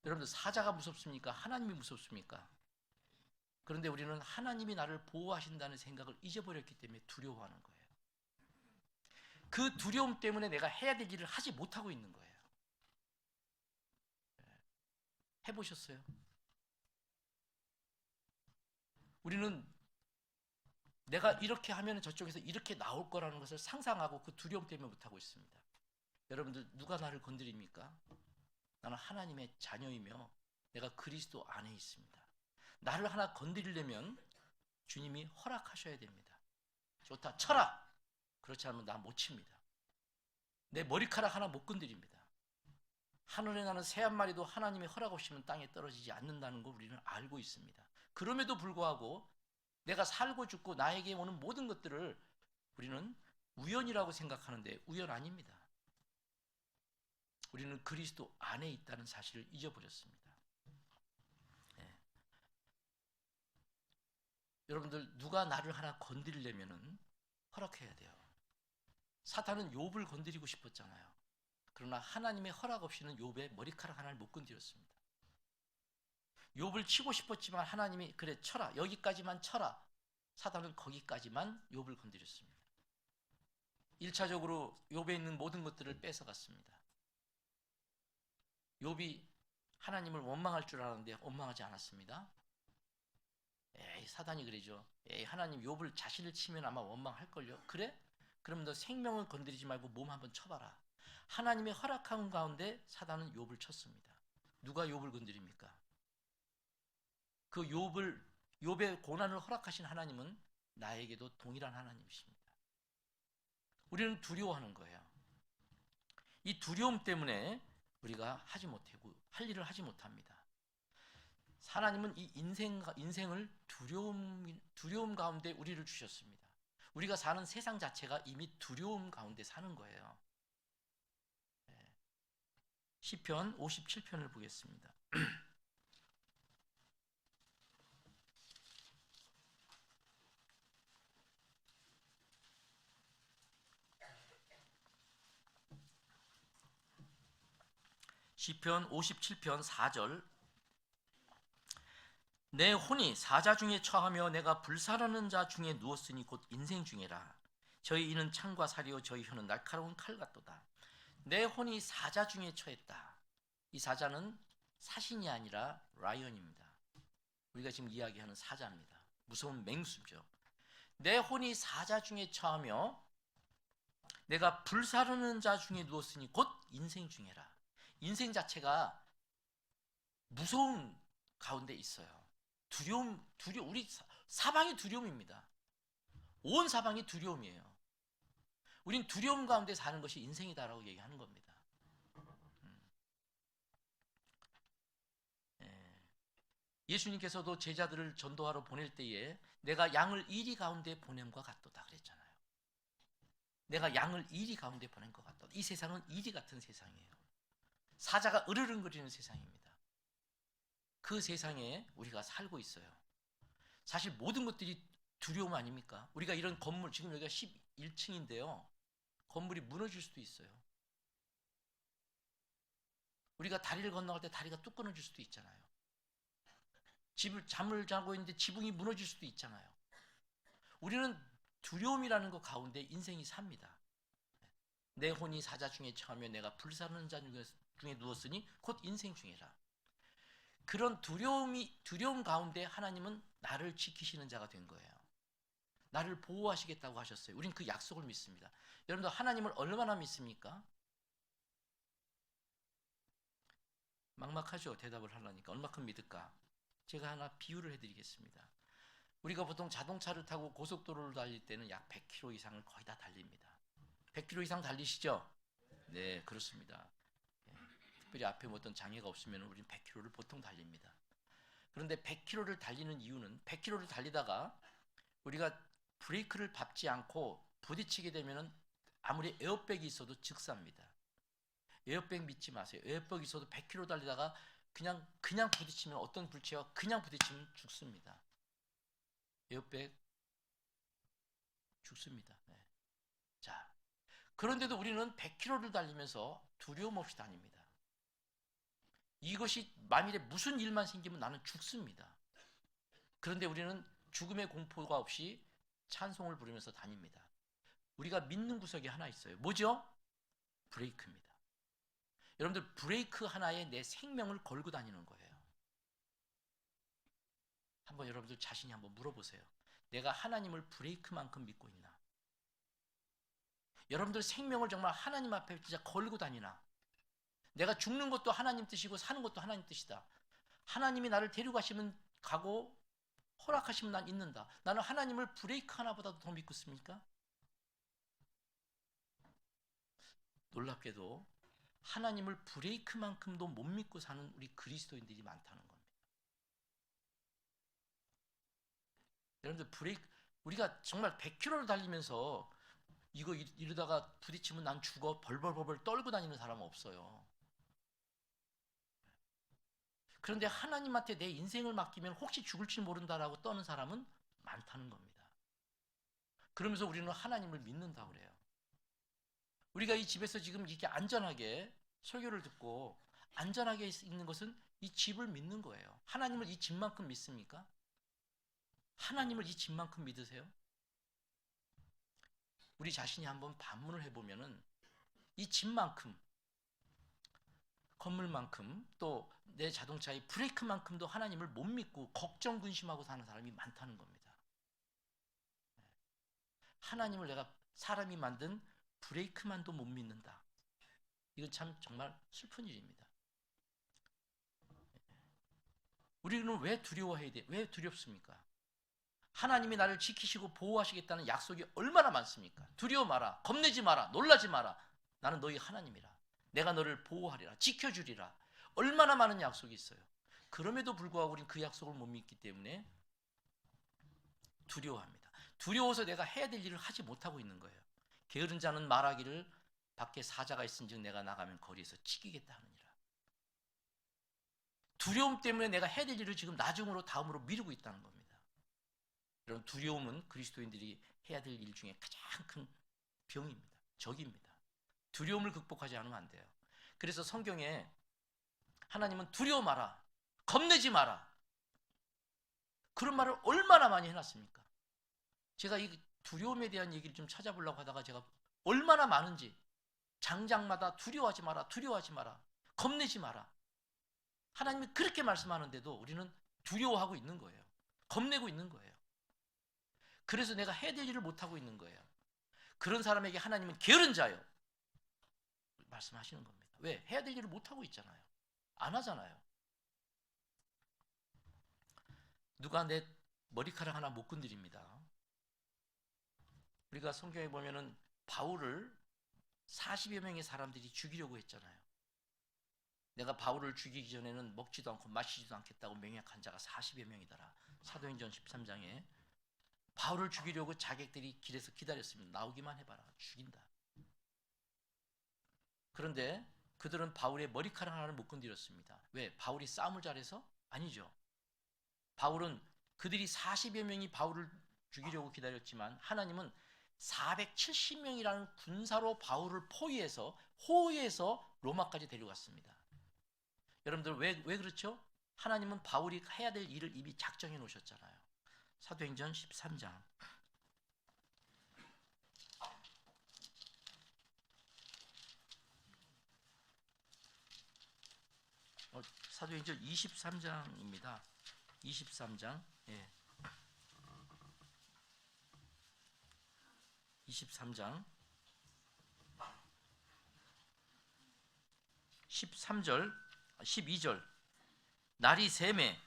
[SPEAKER 1] 여러분들, 사자가 무섭습니까? 하나님이 무섭습니까? 그런데 우리는 하나님이 나를 보호하신다는 생각을 잊어버렸기 때문에 두려워하는 거예요. 그 두려움 때문에 내가 해야 될 일을 하지 못하고 있는 거예요. 해보셨어요? 우리는 내가 이렇게 하면 저쪽에서 이렇게 나올 거라는 것을 상상하고 그 두려움 때문에 못하고 있습니다. 여러분들, 누가 나를 건드립니까? 나는 하나님의 자녀이며 내가 그리스도 안에 있습니다. 나를 하나 건드리려면 주님이 허락하셔야 됩니다. 좋다, 쳐라! 그렇지 않으면 나 못 칩니다. 내 머리카락 하나 못 건드립니다. 하늘에 나는 새 한 마리도 하나님의 허락 없이는 땅에 떨어지지 않는다는 걸 우리는 알고 있습니다. 그럼에도 불구하고 내가 살고 죽고 나에게 오는 모든 것들을 우리는 우연이라고 생각하는데 우연 아닙니다. 우리는 그리스도 안에 있다는 사실을 잊어버렸습니다. 네. 여러분들, 누가 나를 하나 건드리려면 허락해야 돼요. 사탄은 욥을 건드리고 싶었잖아요. 그러나 하나님의 허락 없이는 욥의 머리카락 하나를 못 건드렸습니다. 욥을 치고 싶었지만 하나님이 그래 쳐라, 여기까지만 쳐라. 사탄은 거기까지만 욥을 건드렸습니다. 1차적으로 욥에 있는 모든 것들을 뺏어갔습니다. 욥이 하나님을 원망할 줄 알았는데 원망하지 않았습니다. 에이, 사단이 그러죠. 에이, 하나님 욥을 자신을 치면 아마 원망할걸요. 그래? 그럼 너 생명을 건드리지 말고 몸 한번 쳐봐라. 하나님의 허락한 가운데 사단은 욥을 쳤습니다. 누가 욥을 건드립니까? 그 욥의 고난을 허락하신 하나님은 나에게도 동일한 하나님이십니다. 우리는 두려워하는 거예요. 이 두려움 때문에 우리가 할 일을 하지 못합니다. 하나님은 이 인생을 두려움 가운데 우리를 주셨습니다. 우리가 사는 세상 자체가 이미 두려움 가운데 사는 거예요. 시편 57편을 보겠습니다. 시편 57편 4절. 내 혼이 사자 중에 처하며 내가 불사르는 자 중에 누웠으니 곧 인생 중에라. 저희 이는 창과 사리요 저희 혀는 날카로운 칼 같도다. 내 혼이 사자 중에 처했다. 이 사자는 사신이 아니라 라이언입니다. 우리가 지금 이야기하는 사자입니다. 무서운 맹수죠. 내 혼이 사자 중에 처하며 내가 불사르는 자 중에 누웠으니 곧 인생 중에라. 인생 자체가 무서운 가운데 있어요. 두려움, 우리 사방이 두려움입니다. 온 사방이 두려움이에요. 우린 두려움 가운데 사는 것이 인생이다라고 얘기하는 겁니다. 예수님께서도 제자들을 전도하러 보낼 때에 내가 양을 이리 가운데 보냄과 같도다 그랬잖아요. 내가 양을 이리 가운데 보낸 것 같다. 이 세상은 이리 같은 세상이에요. 사자가 으르렁거리는 세상입니다. 그 세상에 우리가 살고 있어요. 사실 모든 것들이 두려움 아닙니까? 우리가 이런 건물, 지금 여기가 11층인데요. 건물이 무너질 수도 있어요. 우리가 다리를 건너갈 때 다리가 뚝 끊어질 수도 있잖아요. 잠을 자고 있는데 지붕이 무너질 수도 있잖아요. 우리는 두려움이라는 것 가운데 인생이 삽니다. 내 혼이 사자 중에 처하며 내가 불사르는 자 중에 누웠으니 곧 인생 중이라. 그런 두려움 가운데 하나님은 나를 지키시는 자가 된 거예요. 나를 보호하시겠다고 하셨어요. 우린 그 약속을 믿습니다. 여러분들 하나님을 얼마나 믿습니까? 막막하죠. 대답을 하려니까. 얼마큼 믿을까? 제가 하나 비유를 해드리겠습니다. 우리가 보통 자동차를 타고 고속도로를 달릴 때는 약 100km 이상을 거의 다 달립니다. 100km 이상 달리시죠? 네, 그렇습니다. 특별히 앞에 어떤 장애가 없으면 우리는 100km를 보통 달립니다. 그런데 100km를 달리는 이유는 100km를 달리다가 우리가 브레이크를 밟지 않고 부딪히게 되면 아무리 에어백이 있어도 즉사입니다. 에어백 믿지 마세요. 에어백이 있어도 100km 달리다가 그냥 부딪히면 어떤 불치와 그냥 부딪히면 죽습니다. 에어백 죽습니다. 네. 자, 그런데도 우리는 100km를 달리면서 두려움 없이 다닙니다. 이것이 만일에 무슨 일만 생기면 나는 죽습니다. 그런데 우리는 죽음의 공포가 없이 찬송을 부르면서 다닙니다. 우리가 믿는 구석이 하나 있어요. 뭐죠? 브레이크입니다. 여러분들 브레이크 하나에 내 생명을 걸고 다니는 거예요. 한번 여러분들 자신이 한번 물어보세요. 내가 하나님을 브레이크만큼 믿고 있나? 여러분들 생명을 정말 하나님 앞에 진짜 걸고 다니나? 내가 죽는 것도 하나님 뜻이고 사는 것도 하나님 뜻이다. 하나님이 나를 데려가시면 가고 허락하시면 난 있는다. 나는 하나님을 브레이크 하나보다도 더 믿고 있습니까? 놀랍게도 하나님을 브레이크만큼도 못 믿고 사는 우리 그리스도인들이 많다는 겁니다. 여러분들 우리가 정말 100km를 달리면서 이거 이러다가 부딪히면 난 죽어 벌벌벌 떨고 다니는 사람은 없어요. 그런데 하나님한테 내 인생을 맡기면 혹시 죽을지 모른다라고 떠는 사람은 많다는 겁니다. 그러면서 우리는 하나님을 믿는다고 그래요. 우리가 이 집에서 지금 이렇게 안전하게 설교를 듣고 안전하게 있는 것은 이 집을 믿는 거예요. 하나님을 이 집만큼 믿습니까? 하나님을 이 집만큼 믿으세요? 우리 자신이 한번 반문을 해보면은 이 집만큼, 건물만큼, 또 내 자동차의 브레이크만큼도 하나님을 못 믿고 걱정 근심하고 사는 사람이 많다는 겁니다. 하나님을 내가 사람이 만든 브레이크만도 못 믿는다. 이건 참 정말 슬픈 일입니다. 우리는 왜 두려워해야 돼? 왜 두렵습니까? 하나님이 나를 지키시고 보호하시겠다는 약속이 얼마나 많습니까? 두려워 마라, 겁내지 마라, 놀라지 마라. 나는 너희 하나님이라. 내가 너를 보호하리라, 지켜주리라. 얼마나 많은 약속이 있어요. 그럼에도 불구하고 우리는 그 약속을 못 믿기 때문에 두려워합니다. 두려워서 내가 해야 될 일을 하지 못하고 있는 거예요. 게으른 자는 말하기를 밖에 사자가 있은즉 내가 나가면 거리에서 치기겠다 하느니라. 두려움 때문에 내가 해야 될 일을 지금 나중으로 다음으로 미루고 있다는 겁니다. 여러분, 두려움은 그리스도인들이 해야 될 일 중에 가장 큰 병입니다. 적입니다. 두려움을 극복하지 않으면 안 돼요. 그래서 성경에 하나님은 두려워 마라, 겁내지 마라, 그런 말을 얼마나 많이 해놨습니까? 제가 이 두려움에 대한 얘기를 좀 찾아보려고 하다가 제가 얼마나 많은지, 장장마다 두려워하지 마라, 두려워하지 마라, 겁내지 마라, 하나님이 그렇게 말씀하는데도 우리는 두려워하고 있는 거예요. 겁내고 있는 거예요. 그래서 내가 해야 될 일을 못하고 있는 거예요. 그런 사람에게 하나님은 게으른 자요 말씀하시는 겁니다. 왜? 해야 될 일을 못하고 있잖아요. 안 하잖아요. 누가 내 머리카락 하나 못 건드립니다. 우리가 성경에 보면은 바울을 40여 명의 사람들이 죽이려고 했잖아요. 내가 바울을 죽이기 전에는 먹지도 않고 마시지도 않겠다고 맹약한 자가 40여 명이더라. 사도행전 13장에 바울을 죽이려고 자객들이 길에서 기다렸습니다. 나오기만 해봐라, 죽인다. 그런데 그들은 바울의 머리카락 하나를 못 건드렸습니다. 왜? 바울이 싸움을 잘해서? 아니죠. 바울은, 그들이 40여 명이 바울을 죽이려고 기다렸지만 하나님은 470명이라는 군사로 바울을 포위해서, 호위해서 로마까지 데려갔습니다. 여러분들 왜 그렇죠? 하나님은 바울이 해야 될 일을 이미 작정해 놓으셨잖아요. 사도행전 13장 사도행전 23장입니다. 23장 23장 13절 12절 날이 새매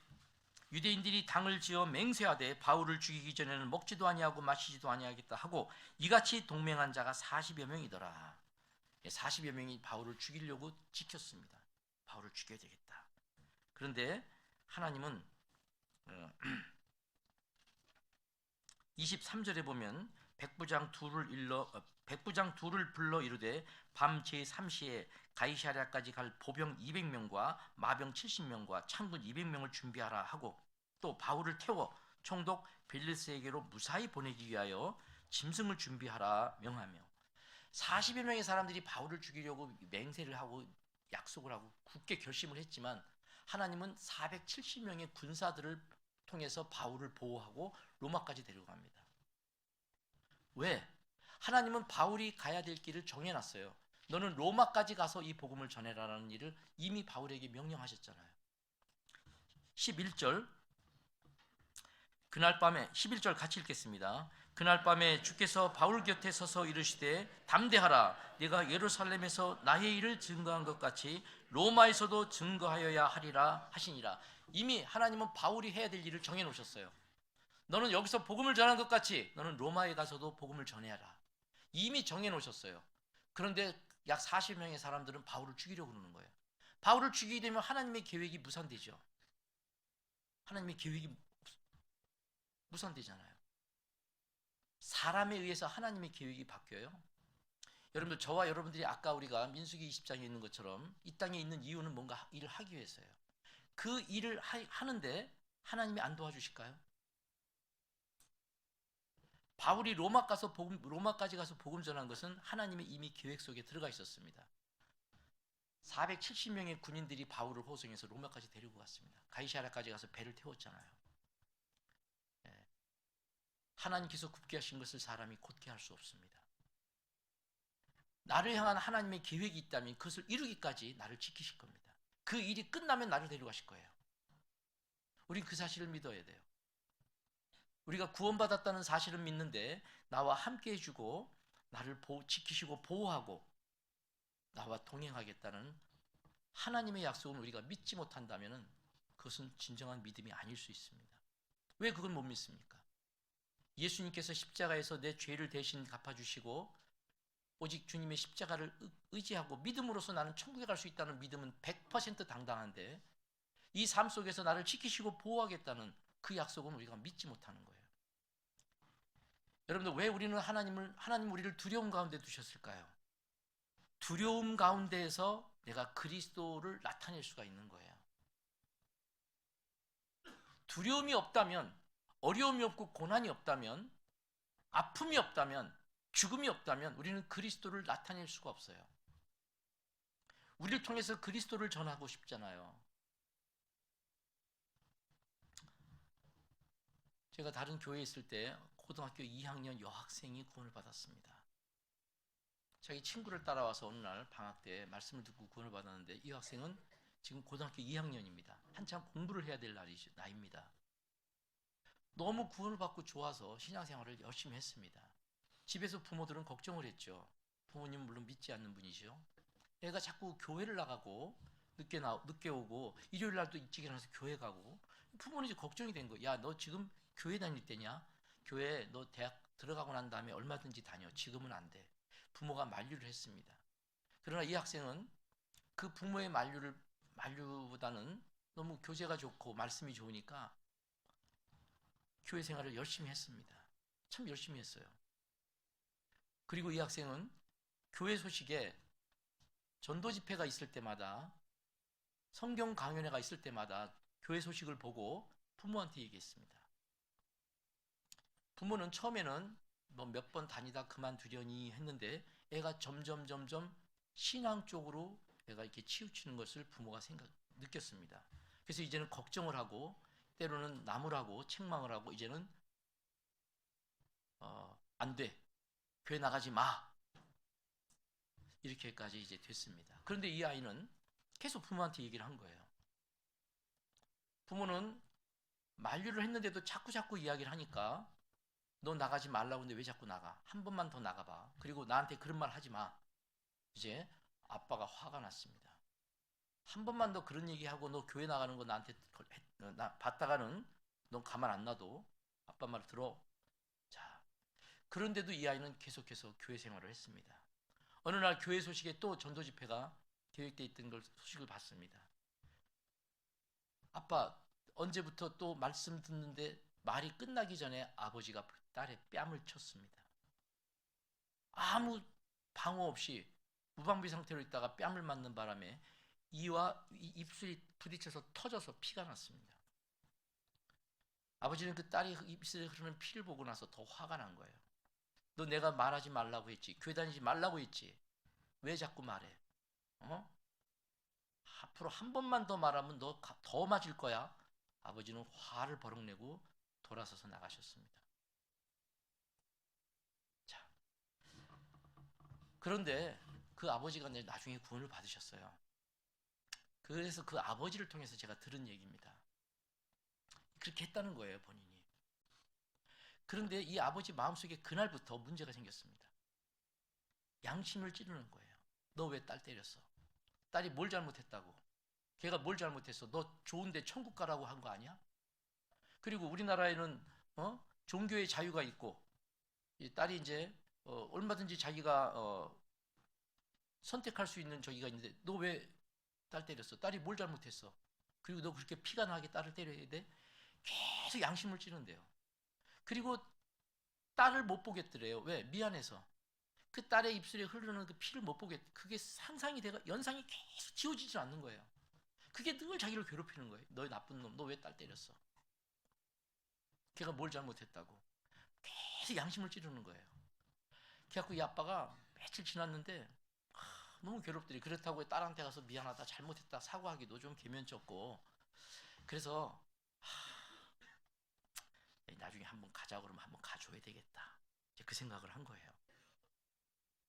[SPEAKER 1] 유대인들이 당을 지어 맹세하되 바울을 죽이기 전에는 먹지도 아니하고 마시지도 아니하겠다 하고 이같이 동맹한 자가 40여 명이더라. 40여 명이 바울을 죽이려고 지켰습니다. 바울을 죽여야 되겠다. 그런데 하나님은 23절에 보면 백부장 둘을 불러 이르되 밤 제3시에 가이사랴까지 갈 보병 200명과 마병 70명과 창군 200명을 준비하라 하고, 또 바울을 태워 총독 벨리스에게로 무사히 보내기 위하여 짐승을 준비하라 명하며, 40여 명의 사람들이 바울을 죽이려고 맹세를 하고 약속을 하고 굳게 결심을 했지만 하나님은 470명의 군사들을 통해서 바울을 보호하고 로마까지 데려갑니다. 왜? 하나님은 바울이 가야 될 길을 정해놨어요. 너는 로마까지 가서 이 복음을 전해라라는 일을 이미 바울에게 명령하셨잖아요. 11절 그날 밤에 11절 같이 읽겠습니다. 그날 밤에 주께서 바울 곁에 서서 이르시되 담대하라, 네가 예루살렘에서 나의 일을 증거한 것 같이 로마에서도 증거하여야 하리라 하시니라. 이미 하나님은 바울이 해야 될 일을 정해놓으셨어요. 너는 여기서 복음을 전한 것 같이 너는 로마에 가서도 복음을 전해야라. 이미 정해놓으셨어요. 그런데 약 40명의 사람들은 바울을 죽이려고 그러는 거예요. 바울을 죽이게 되면 하나님의 계획이 무산되죠. 하나님의 계획이 무산되잖아요. 사람에 의해서 하나님의 계획이 바뀌어요. 여러분들, 저와 여러분들이 아까 우리가 민수기 20장에 있는 것처럼 이 땅에 있는 이유는 뭔가 일을 하기 위해서예요. 그 일을 하는데 하나님이 안 도와주실까요? 바울이 로마까지 가서 복음 전한 것은 하나님의 이미 계획 속에 들어가 있었습니다. 470명의 군인들이 바울을 호송해서 로마까지 데리고 갔습니다. 가이사랴까지 가서 배를 태웠잖아요. 하나님께서 굳게 하신 것을 사람이 곧게 할 수 없습니다. 나를 향한 하나님의 계획이 있다면 그것을 이루기까지 나를 지키실 겁니다. 그 일이 끝나면 나를 데려가실 거예요. 우린 그 사실을 믿어야 돼요. 우리가 구원받았다는 사실은 믿는데 나와 함께 해주고 나를 지키시고 보호하고 나와 동행하겠다는 하나님의 약속은 우리가 믿지 못한다면 그것은 진정한 믿음이 아닐 수 있습니다. 왜 그걸 못 믿습니까? 예수님께서 십자가에서 내 죄를 대신 갚아주시고 오직 주님의 십자가를 의지하고 믿음으로써 나는 천국에 갈 수 있다는 믿음은 100% 당당한데 이 삶 속에서 나를 지키시고 보호하겠다는 그 약속은 우리가 믿지 못하는 거예요. 여러분들, 왜 우리는 하나님 우리를 두려움 가운데 두셨을까요? 두려움 가운데에서 내가 그리스도를 나타낼 수가 있는 거예요. 두려움이 없다면, 어려움이 없고 고난이 없다면, 아픔이 없다면, 죽음이 없다면 우리는 그리스도를 나타낼 수가 없어요. 우리를 통해서 그리스도를 전하고 싶잖아요. 제가 다른 교회에 있을 때 고등학교 2학년 여학생이 구원을 받았습니다. 자기 친구를 따라와서 어느 날 방학 때 말씀을 듣고 구원을 받았는데, 이 학생은 지금 고등학교 2학년입니다. 한참 공부를 해야 될 나이입니다. 너무 구원을 받고 좋아서 신앙생활을 열심히 했습니다. 집에서 부모들은 걱정을 했죠. 부모님은 물론 믿지 않는 분이죠. 애가 자꾸 교회를 나가고 늦게 오고 일요일 날도 일찍 일어나서 교회 가고, 부모는 이제 걱정이 된 거예요. 야, 너 지금 교회 다닐 때냐? 교회 너 대학 들어가고 난 다음에 얼마든지 다녀. 지금은 안 돼. 부모가 만류를 했습니다. 그러나 이 학생은 그 부모의 만류보다는 너무 교제가 좋고 말씀이 좋으니까 교회 생활을 열심히 했습니다. 참 열심히 했어요. 그리고 이 학생은 교회 소식에 전도 집회가 있을 때마다, 성경 강연회가 있을 때마다 교회 소식을 보고 부모한테 얘기했습니다. 부모는 처음에는 뭐 몇 번 다니다 그만두려니 했는데, 애가 점점 신앙 쪽으로 애가 이렇게 치우치는 것을 부모가 느꼈습니다. 그래서 이제는 걱정을 하고, 때로는 나무라고 책망을 하고, 이제는 안 돼, 교회 나가지 마, 이렇게까지 이제 됐습니다. 그런데 이 아이는 계속 부모한테 얘기를 한 거예요. 부모는 만류를 했는데도 자꾸 이야기를 하니까, 너 나가지 말라고 했는데 왜 자꾸 나가? 한 번만 더 나가봐. 그리고 나한테 그런 말 하지 마. 이제 아빠가 화가 났습니다. 한 번만 더 그런 얘기하고 너 교회 나가는 거 나한테 봤다가는 넌 가만 안 놔도 아빠 말 들어. 자, 그런데도 이 아이는 계속해서 교회 생활을 했습니다. 어느 날 교회 소식에 또 전도 집회가 계획되어 있던 걸 소식을 받습니다. 아빠, 언제부터 또 말씀 듣는데, 말이 끝나기 전에 아버지가 딸의 뺨을 쳤습니다. 아무 방어 없이 무방비 상태로 있다가 뺨을 맞는 바람에 이와 입술이 부딪혀서 터져서 피가 났습니다. 아버지는 그 딸이 입술에 흐르는 피를 보고 나서 더 화가 난 거예요. 너 내가 말하지 말라고 했지, 교회 다니지 말라고 했지, 왜 자꾸 말해? 앞으로 한 번만 더 말하면 너 더 맞을 거야. 아버지는 화를 버럭 내고 돌아서서 나가셨습니다. 자, 그런데 그 아버지가 나중에 구원을 받으셨어요. 그래서 그 아버지를 통해서 제가 들은 얘기입니다. 그렇게 했다는 거예요, 본인이. 그런데 이 아버지 마음속에 그날부터 문제가 생겼습니다. 양심을 찌르는 거예요. 너 왜 딸 때렸어? 딸이 뭘 잘못했다고? 걔가 뭘 잘못했어? 너 좋은데 천국 가라고 한 거 아니야? 그리고 우리나라에는 종교의 자유가 있고, 이 딸이 이제 얼마든지 자기가 선택할 수 있는 저기가 있는데, 너 왜 딸 때렸어? 딸이 뭘 잘못했어? 그리고 너 그렇게 피가 나게 딸을 때려야 돼? 계속 양심을 찌른대요. 그리고 딸을 못 보겠더래요. 왜? 미안해서. 그 딸의 입술에 흐르는 그 피를 못 보겠, 그게 상상이 돼가 연상이 계속 지워지지 않는 거예요. 그게 늘 자기를 괴롭히는 거예요. 너 나쁜 놈, 너 왜 딸 때렸어? 걔가 뭘 잘못했다고. 계속 양심을 찌르는 거예요. 그래갖고 이 아빠가 며칠 지났는데 너무 괴롭더래. 그렇다고 딸한테 가서 미안하다, 잘못했다 사과하기도 좀 개면쩍고, 그래서 나중에 한번 가자 그러면 한번 가줘야 되겠다, 이제 그 생각을 한 거예요.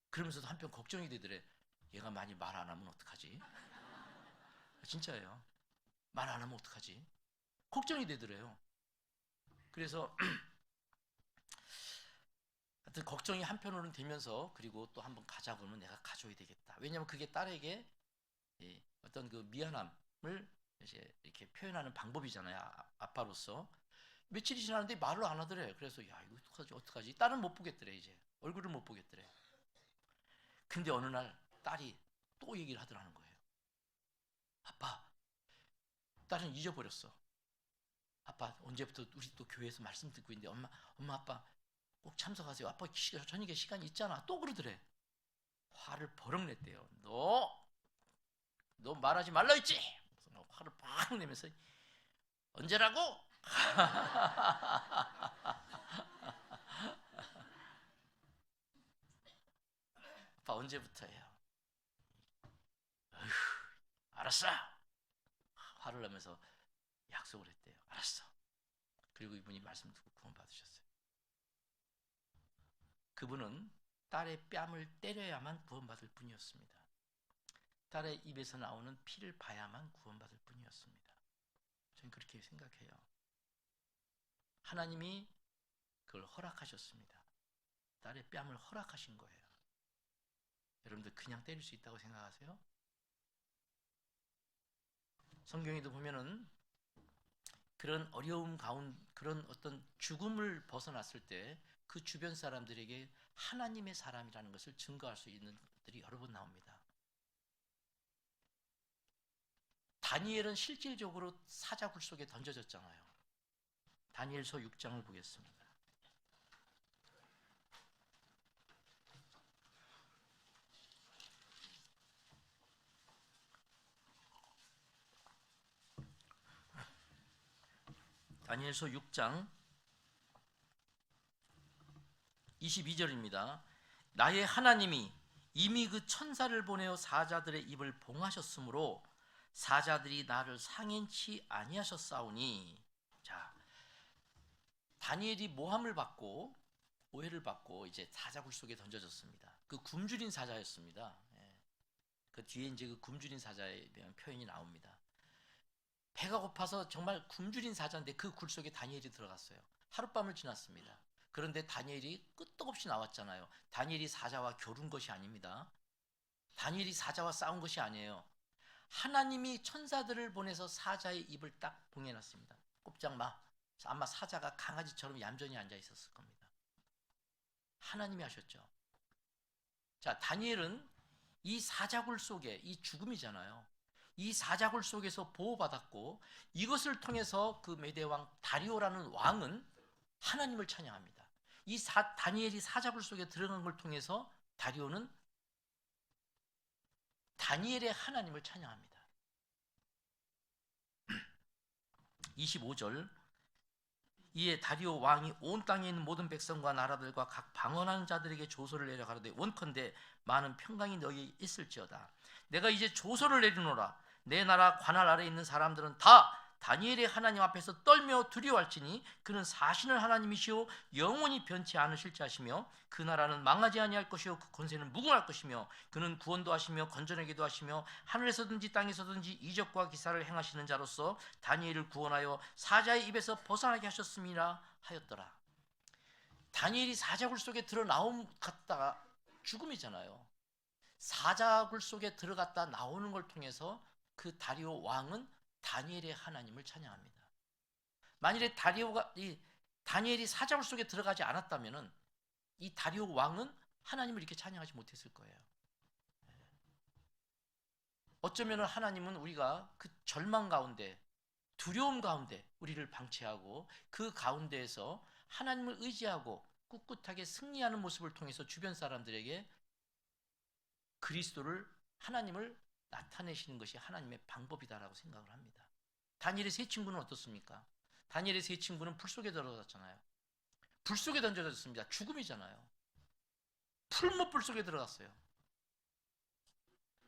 [SPEAKER 1] 그러면서도 한편 걱정이 되더래. 얘가 많이 말 안 하면 어떡하지? 진짜예요. 말 안 하면 어떡하지? 걱정이 되더래요. 그래서 하여튼 걱정이 한편으로는 되면서, 그리고 또 한번 가자 그러면 내가 가줘야 되겠다. 왜냐하면 그게 딸에게 어떤 그 미안함을 이제 이렇게 표현하는 방법이잖아요. 아빠로서. 며칠이 지났는데 말을 안 하더래. 그래서 야, 이거 어떡하지? 딸은 못 보겠더래. 이제 얼굴을 못 보겠더래. 근데 어느 날 딸이 또 얘기를 하더라는 거예요. 아빠, 딸은 잊어버렸어. 아빠, 언제부터 우리 또 교회에서 말씀 듣고 있는데 엄마 아빠 꼭 참석하세요. 아빠 저녁에 시간이 있잖아. 또 그러더래. 화를 버럭 냈대요. 너 말하지 말라 했지? 화를 팍 내면서 언제라고? 아빠 언제부터예요? 어휴, 알았어. 화를 내면서 약속을 했대요. 알았어. 그리고 이분이 말씀 듣고 구원 받으셨어요. 그분은 딸의 뺨을 때려야만 구원받을 뿐이었습니다. 딸의 입에서 나오는 피를 봐야만 구원받을 뿐이었습니다. 저는 그렇게 생각해요. 하나님이 그걸 허락하셨습니다. 딸의 뺨을 허락하신 거예요. 여러분들 그냥 때릴 수 있다고 생각하세요? 성경에도 보면은 그런 어려움 가운데 그런 어떤 죽음을 벗어났을 때 그 주변 사람들에게 하나님의 사람이라는 것을 증거할 수 있는 것들이 여러 번 나옵니다. 다니엘은 실질적으로 사자굴 속에 던져졌잖아요. 다니엘서 6장을 보겠습니다. 다니엘서 6장 22절입니다. 나의 하나님이 이미 그 천사를 보내어 사자들의 입을 봉하셨으므로 사자들이 나를 상인치 아니하셨사오니. 자, 다니엘이 모함을 받고 오해를 받고 이제 사자굴 속에 던져졌습니다. 그 굶주린 사자였습니다. 그 뒤에 이제 그 굶주린 사자에 대한 표현이 나옵니다. 배가 고파서 정말 굶주린 사자인데 그 굴 속에 다니엘이 들어갔어요. 하룻밤을 지났습니다. 그런데 다니엘이 끄떡없이 나왔잖아요. 다니엘이 사자와 겨룬 것이 아닙니다. 다니엘이 사자와 싸운 것이 아니에요. 하나님이 천사들을 보내서 사자의 입을 딱 봉해놨습니다. 꼼짝 마. 아마 사자가 강아지처럼 얌전히 앉아 있었을 겁니다. 하나님이 하셨죠. 자, 다니엘은 이 사자굴 속에, 이 죽음이잖아요. 이 사자굴 속에서 보호받았고 이것을 통해서 그 메대왕 다리오라는 왕은 하나님을 찬양합니다. 이 다니엘이 사자굴 속에 들어간 걸 통해서 다리오는 다니엘의 하나님을 찬양합니다. 25절 이에 다리오 왕이 온 땅에 있는 모든 백성과 나라들과 각 방언하는 자들에게 조서를 내려 가로되 원컨대 많은 평강이 너희에 있을지어다. 내가 이제 조서를 내리노라. 내 나라 관할 아래에 있는 사람들은 다 다니엘의 하나님 앞에서 떨며 두려워할지니 그는 사신을 하나님이시오 영원히 변치 않으실 자시며 그 나라는 망하지 아니할 것이요 그 권세는 무궁할 것이며 그는 구원도 하시며 건전하게도 하시며 하늘에서든지 땅에서든지 이적과 기사를 행하시는 자로서 다니엘을 구원하여 사자의 입에서 벗어나게 하셨음이라 하였더라. 다니엘이 사자굴 속에 들어 갔다가 죽음이잖아요. 사자굴 속에 들어갔다 나오는 걸 통해서 그 다리오 왕은 다니엘의 하나님을 찬양합니다. 만일에 다니엘이 사자굴 속에 들어가지 않았다면 이 다리오 왕은 하나님을 이렇게 찬양하지 못했을 거예요. 어쩌면 하나님은 우리가 그 절망 가운데 두려움 가운데 우리를 방치하고 그 가운데에서 하나님을 의지하고 꿋꿋하게 승리하는 모습을 통해서 주변 사람들에게 그리스도를 하나님을 나타내시는 것이 하나님의 방법이다라고 생각을 합니다. 다니엘의 세 친구는 어떻습니까? 다니엘의 세 친구는 불 속에 들어갔잖아요. 불 속에 던져졌습니다. 죽음이잖아요. 풀무불 속에 들어갔어요.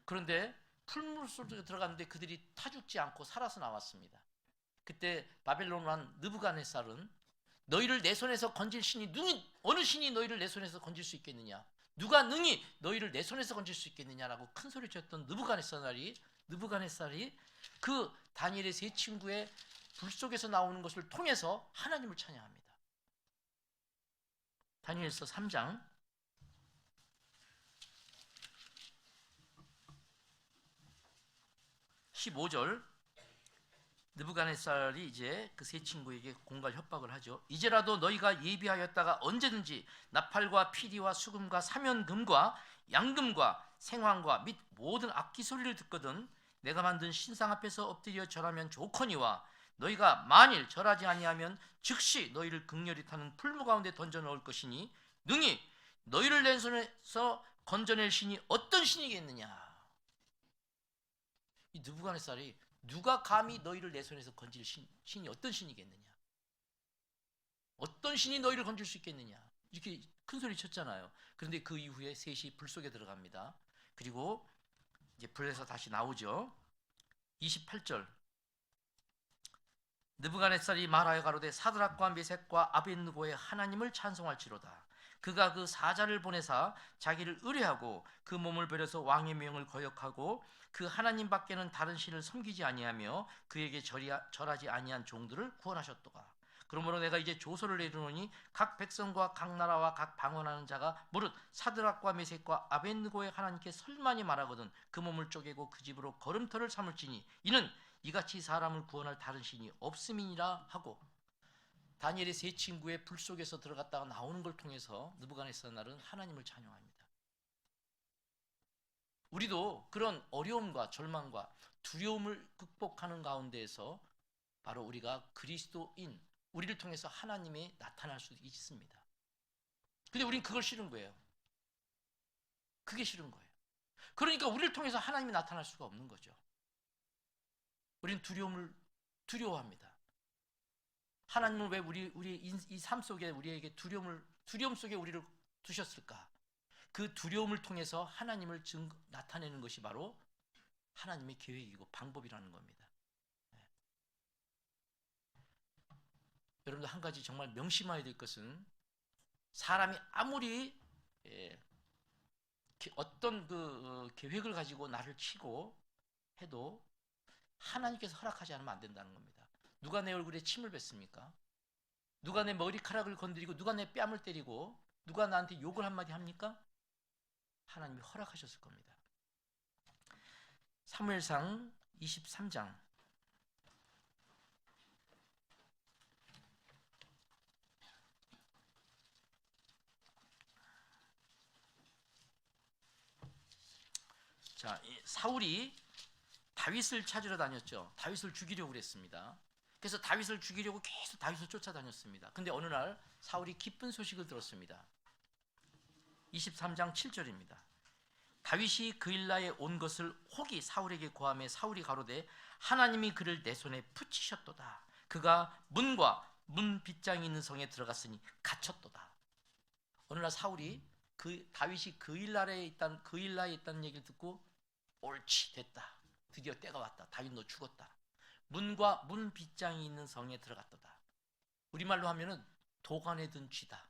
[SPEAKER 1] 그런데 풀무 속에 들어갔는데 그들이 타 죽지 않고 살아서 나왔습니다. 그때 바벨론 왕 느부갓네살은 너희를 내 손에서 건질 신이 어느 신이 너희를 내 손에서 건질 수 있겠느냐? 누가 능히 너희를 내 손에서 건질 수 있겠느냐라고 큰 소리 쳤던 느부갓네살이 그 다니엘의 세 친구의 불 속에서 나오는 것을 통해서 하나님을 찬양합니다. 다니엘서 3장 15절 느부갓네살이 이제 그 세 친구에게 공갈 협박을 하죠. 이제라도 너희가 예비하였다가 언제든지 나팔과 피리와 수금과 사면금과 양금과 생황과 및 모든 악기 소리를 듣거든 내가 만든 신상 앞에서 엎드려 절하면 좋거니와 너희가 만일 절하지 아니하면 즉시 너희를 극렬히 타는 풀무 가운데 던져 넣을 것이니 능히 너희를 내 손에서 건져낼 신이 어떤 신이겠느냐. 이 느부갓네살이 누가 감히 너희를 내 손에서 건질 신이 어떤 신이겠느냐. 어떤 신이 너희를 건질 수 있겠느냐. 이렇게 큰 소리 쳤잖아요. 그런데 그 이후에 셋이 불 속에 들어갑니다. 그리고 이제 불에서 다시 나오죠. 28절. 느부갓네살이 말하여 가로되 사드락과 메섹과 아벳느고의 하나님을 찬송할지로다. 그가 그 사자를 보내사 자기를 의뢰하고 그 몸을 버려서 왕의 명을 거역하고 그 하나님 밖에는 다른 신을 섬기지 아니하며 그에게 절하지 아니한 종들을 구원하셨도다. 그러므로 내가 이제 조서를 내리노니 각 백성과 각 나라와 각 방언하는 자가 무릇 사드락과 메섹과 아벳느고의 하나님께 설만이 말하거든 그 몸을 쪼개고 그 집으로 걸음터를 삼을지니 이는 이같이 사람을 구원할 다른 신이 없음이니라 하고, 다니엘의 세 친구의 불 속에서 들어갔다가 나오는 걸 통해서 느부갓네살은 하나님을 찬양합니다. 우리도 그런 어려움과 절망과 두려움을 극복하는 가운데에서 바로 우리가 그리스도인, 우리를 통해서 하나님이 나타날 수 있습니다. 근데 우린 그걸 싫은 거예요. 그게 싫은 거예요. 그러니까 우리를 통해서 하나님이 나타날 수가 없는 거죠. 우리는 두려워합니다. 하나님은 왜 우리의 이 삶 속에 우리에게 두려움 속에 우리를 두셨을까? 그 두려움을 통해서 하나님을 나타내는 것이 바로 하나님의 계획이고 방법이라는 겁니다. 네. 여러분들 한 가지 정말 명심해야 될 것은 사람이 아무리 어떤 계획을 가지고 나를 치고 해도 하나님께서 허락하지 않으면 안 된다는 겁니다. 누가 내 얼굴에 침을 뱉습니까? 누가 내 머리카락을 건드리고 누가 내 뺨을 때리고 누가 나한테 욕을 한마디 합니까? 하나님이 허락하셨을 겁니다. 사무엘상 23장 자, 사울이 다윗을 찾으러 다녔죠. 다윗을 죽이려고 그랬습니다. 그래서 다윗을 죽이려고 계속 다윗을 쫓아다녔습니다. 근데 어느 날 사울이 기쁜 소식을 들었습니다. 23장 7절입니다. 다윗이 그일라에 온 것을 혹이 사울에게 고하매 사울이 가로되 하나님이 그를 내 손에 붙이셨도다. 그가 문과 문 빗장이 있는 성에 들어갔으니 갇혔도다. 어느 날 사울이 다윗이 그일라에 있다는 얘기를 듣고 옳지 됐다. 드디어 때가 왔다. 다윗 너 죽었다. 문과 문 빗장이 있는 성에 들어갔도다. 우리말로 하면은 독 안에 든 쥐다.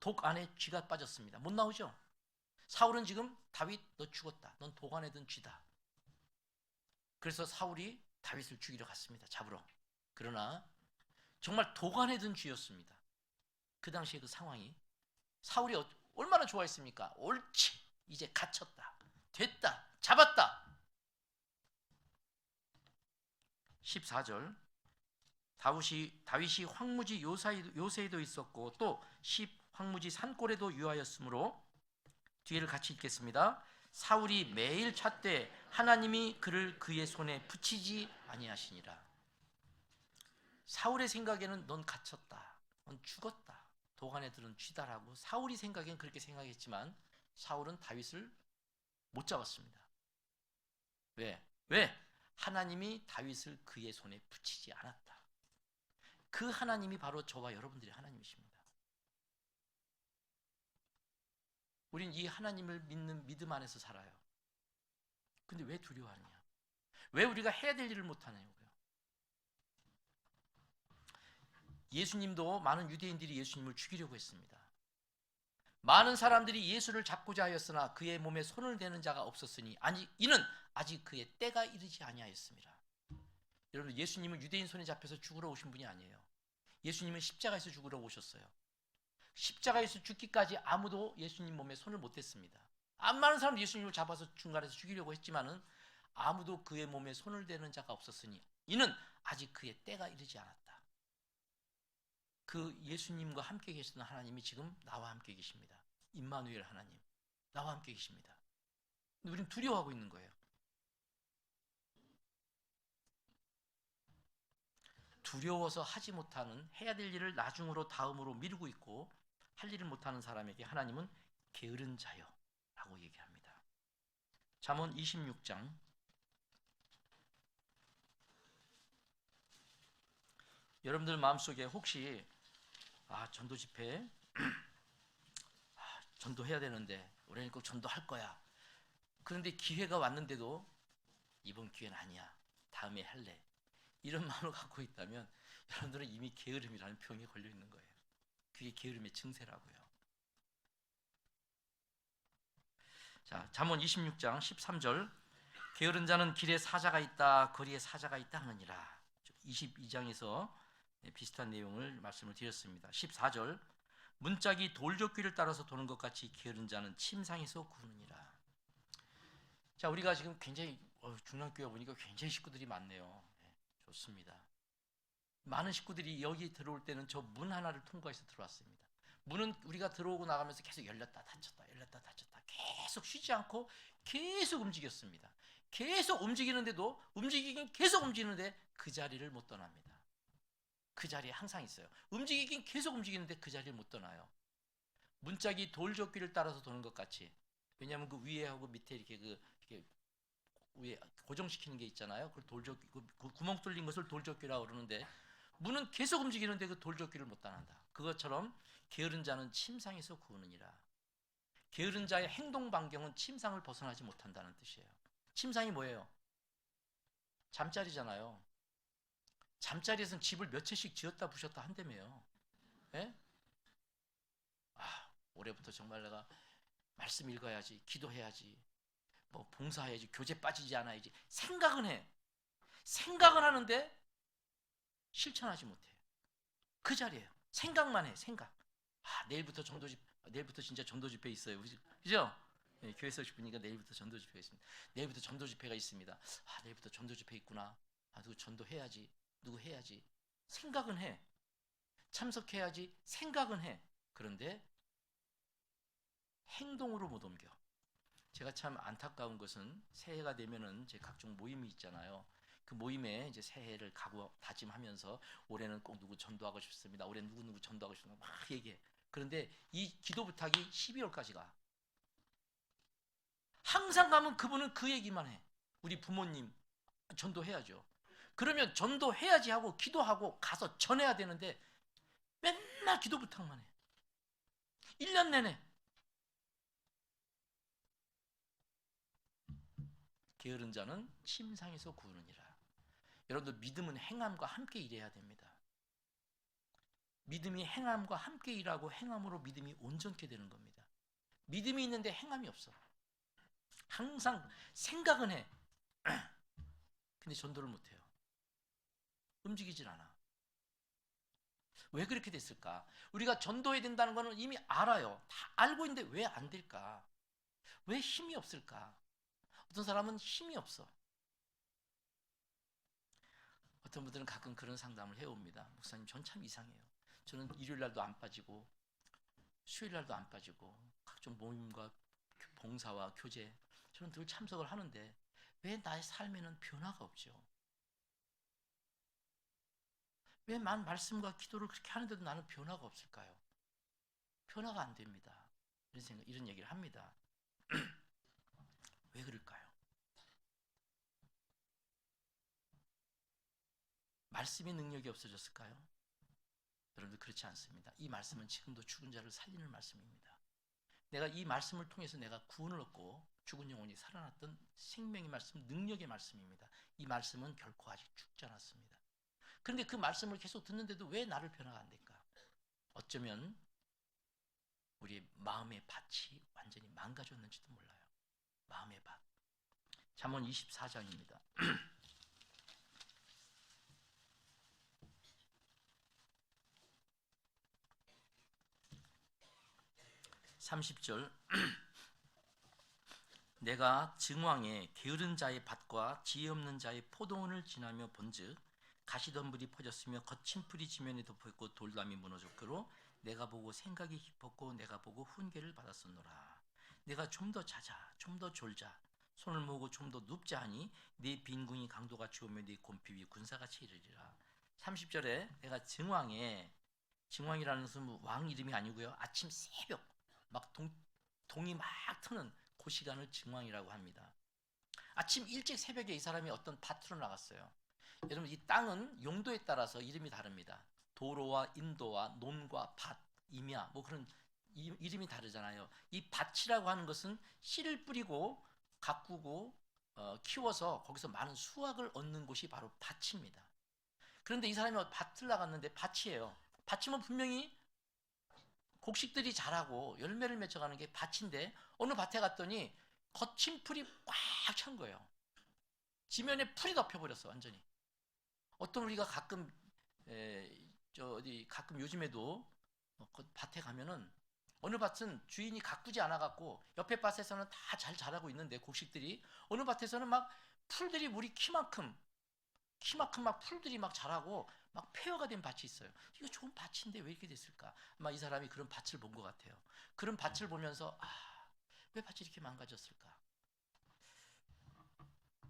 [SPEAKER 1] 독 안에 쥐가 빠졌습니다. 못 나오죠? 사울은 지금 다윗 너 죽었다. 넌 독 안에 든 쥐다. 그래서 사울이 다윗을 죽이러 갔습니다. 잡으러. 그러나 정말 독 안에 든 쥐였습니다. 그 당시에 그 상황이. 사울이 얼마나 좋아했습니까? 옳지. 이제 갇혔다. 됐다. 잡았다. 14절 다윗이 황무지 요새에도 있었고 또 황무지 산골에도 유하였으므로 뒤를 같이 읽겠습니다. 사울이 매일 찾되 하나님이 그를 그의 손에 붙이지 아니하시니라. 사울의 생각에는 넌 갇혔다. 넌 죽었다. 독 안에 들은 쥐다라고 사울이 생각엔 그렇게 생각했지만 사울은 다윗을 못 잡았습니다. 왜? 하나님이 다윗을 그의 손에 붙이지 않았다. 그 하나님이 바로 저와 여러분들의 하나님이십니다. 우린 이 하나님을 믿는 믿음 안에서 살아요. 근데 왜 두려워하느냐? 왜 우리가 해야 될 일을 못하냐고요? 예수님도 많은 유대인들이 예수님을 죽이려고 했습니다. 많은 사람들이 예수를 잡고자 하였으나 그의 몸에 손을 대는 자가 없었으니 이는 아직 그의 때가 이르지 아니하였습니다. 여러분, 예수님은 유대인 손에 잡혀서 죽으러 오신 분이 아니에요. 예수님은 십자가에서 죽으러 오셨어요. 십자가에서 죽기까지 아무도 예수님 몸에 손을 못 댔습니다. 많은 사람들이 예수님을 잡아서 중간에서 죽이려고 했지만은 아무도 그의 몸에 손을 대는 자가 없었으니 이는 아직 그의 때가 이르지 않았다. 그 예수님과 함께 계시던 하나님이 지금 나와 함께 계십니다. 임마누엘 하나님, 나와 함께 계십니다. 근데 우리는 두려워하고 있는 거예요. 두려워서 하지 못하는, 해야 될 일을 나중으로 다음으로 미루고 있고 할 일을 못하는 사람에게 하나님은 게으른 자여 라고 얘기합니다. 잠언 26장 여러분들 마음속에 혹시 전도 집회 전도해야 되는데 올해는 꼭 전도할 거야. 그런데 기회가 왔는데도 이번 기회는 아니야. 다음에 할래. 이런 마음을 갖고 있다면 여러분들은 이미 게으름이라는 병에 걸려 있는 거예요. 그게 게으름의 증세라고요. 자, 잠언 26장 13절. 게으른 자는 길에 사자가 있다, 거리에 사자가 있다 하느니라. 22장에서 비슷한 내용을 말씀을 드렸습니다. 14절. 문짝이 돌조끼를 따라서 도는 것 같이 게으른 자는 침상에서 구르느니라. 자, 우리가 지금 굉장히 중랑교회 보니까 굉장히 식구들이 많네요. 네, 좋습니다. 많은 식구들이 여기 들어올 때는 저 문 하나를 통과해서 들어왔습니다. 문은 우리가 들어오고 나가면서 계속 열렸다 닫혔다 열렸다 닫혔다 계속 쉬지 않고 계속 움직였습니다. 계속 움직이는데도 움직이긴 계속 움직이는데 그 자리를 못 떠납니다. 그 자리에 항상 있어요. 움직이긴 계속 움직이는데 그 자리를 못 떠나요. 문짝이 돌조끼를 따라서 도는 것 같이. 왜냐하면 그 위에하고 밑에 이렇게 위에 고정시키는 게 있잖아요. 그 돌조끼, 그 구멍 뚫린 것을 돌조끼라고 그러는데 문은 계속 움직이는데 그 돌조끼를 못 따는다. 그것처럼 게으른 자는 침상에서 구우느니라. 게으른 자의 행동 반경은 침상을 벗어나지 못한다는 뜻이에요. 침상이 뭐예요? 잠자리잖아요. 잠자리에서는 집을 몇 채씩 지었다 부셨다 한다며요. 예? 올해부터 정말 내가 말씀 읽어야지, 기도해야지, 뭐 봉사해야지, 교제 빠지지 않아야지. 생각은 해. 생각은 하는데 실천하지 못해요. 그 자리에요. 생각만 해. 생각. 내일부터 내일부터 진짜 전도 집회 있어요. 그죠? 네, 교회에서 오실 분이니까 내일부터 전도 집회가 있습니다. 내일부터 전도 집회가 있습니다. 내일부터 전도 집회 있구나. 누구 전도해야지. 누구 해야지. 생각은 해. 참석해야지. 생각은 해. 그런데 행동으로 못 옮겨. 제가 참 안타까운 것은 새해가 되면은 제 각종 모임이 있잖아요. 그 모임에 이제 새해를 각오 다짐하면서 올해는 꼭 누구 전도하고 싶습니다. 올해 누구 전도하고 싶습니다. 막 얘기해. 그런데 이 기도 부탁이 12월까지 가. 항상 가면 그분은 그 얘기만 해. 우리 부모님 전도해야죠. 그러면 전도해야지 하고 기도하고 가서 전해야 되는데 맨날 기도 부탁만 해. 1년 내내. 게으른 자는 침상에서 구르니라. 여러분들 믿음은 행함과 함께 일해야 됩니다. 믿음이 행함과 함께 일하고 행함으로 믿음이 온전케 되는 겁니다. 믿음이 있는데 행함이 없어. 항상 생각은 해. 근데 전도를 못해요. 움직이질 않아. 왜 그렇게 됐을까? 우리가 전도해야 된다는 것은 이미 알아요. 다 알고 있는데 왜 안 될까? 왜 힘이 없을까? 어떤 사람은 힘이 없어. 어떤 분들은 가끔 그런 상담을 해옵니다. 목사님, 전 참 이상해요. 저는 일요일 날도 안 빠지고 수요일 날도 안 빠지고 각종 모임과 봉사와 교제 저는 늘 참석을 하는데 왜 나의 삶에는 변화가 없죠? 왜 말씀과 기도를 그렇게 하는데도 나는 변화가 없을까요? 변화가 안 됩니다. 이런 얘기를 합니다. 왜 그럴까요? 말씀의 능력이 없어졌을까요? 여러분들 그렇지 않습니다. 이 말씀은 지금도 죽은 자를 살리는 말씀입니다. 내가 이 말씀을 통해서 내가 구원을 얻고 죽은 영혼이 살아났던 생명의 말씀, 능력의 말씀입니다. 이 말씀은 결코 아직 죽지 않았습니다. 그런데 그 말씀을 계속 듣는데도 왜 나를 변화가 안 될까? 어쩌면 우리의 마음의 밭이 완전히 망가졌는지도 몰라요. 마음의 밭. 잠언 24장입니다. 30절. 내가 증왕에 게으른 자의 밭과 지혜 없는 자의 포도원을 지나며 본즉 가시덤불이 퍼졌으며 거친 풀이 지면에 덮여있고 돌담이 무너졌으므로 내가 보고 생각이 깊었고 내가 보고 훈계를 받았었노라. 내가 좀 더 자자 좀 더 졸자 손을 모으고 좀 더 눕자 하니 네 빈궁이 강도같이 오며 네 곰핍이 군사같이 이르리라. 30절에 내가 증왕이라는 것은 왕 이름이 아니고요. 아침 새벽 막 동이 막 트는 그 시간을 증왕이라고 합니다. 아침 일찍 새벽에 이 사람이 어떤 밭으로 나갔어요. 여러분 이 땅은 용도에 따라서 이름이 다릅니다. 도로와 인도와 논과 밭, 임야 뭐 그런 이름이 다르잖아요. 이 밭이라고 하는 것은 씨를 뿌리고 가꾸고 키워서 거기서 많은 수확을 얻는 곳이 바로 밭입니다. 그런데 이 사람이 밭을 나갔는데 밭이에요. 밭이면 분명히 곡식들이 자라고 열매를 맺어가는 게 밭인데 어느 밭에 갔더니 거친 풀이 꽉 찬 거예요. 지면에 풀이 덮여버렸어 완전히. 어떤 우리가 가끔 가끔 요즘에도 밭에 가면은 어느 밭은 주인이 가꾸지 않아 갖고 옆에 밭에서는 다 잘 자라고 있는데 곡식들이 어느 밭에서는 막 풀들이 우리 키만큼 막 풀들이 막 자라고 막 폐허가 된 밭이 있어요. 이거 좋은 밭인데 왜 이렇게 됐을까? 아마 이 사람이 그런 밭을 본 것 같아요. 그런 밭을 보면서 왜 밭이 이렇게 망가졌을까?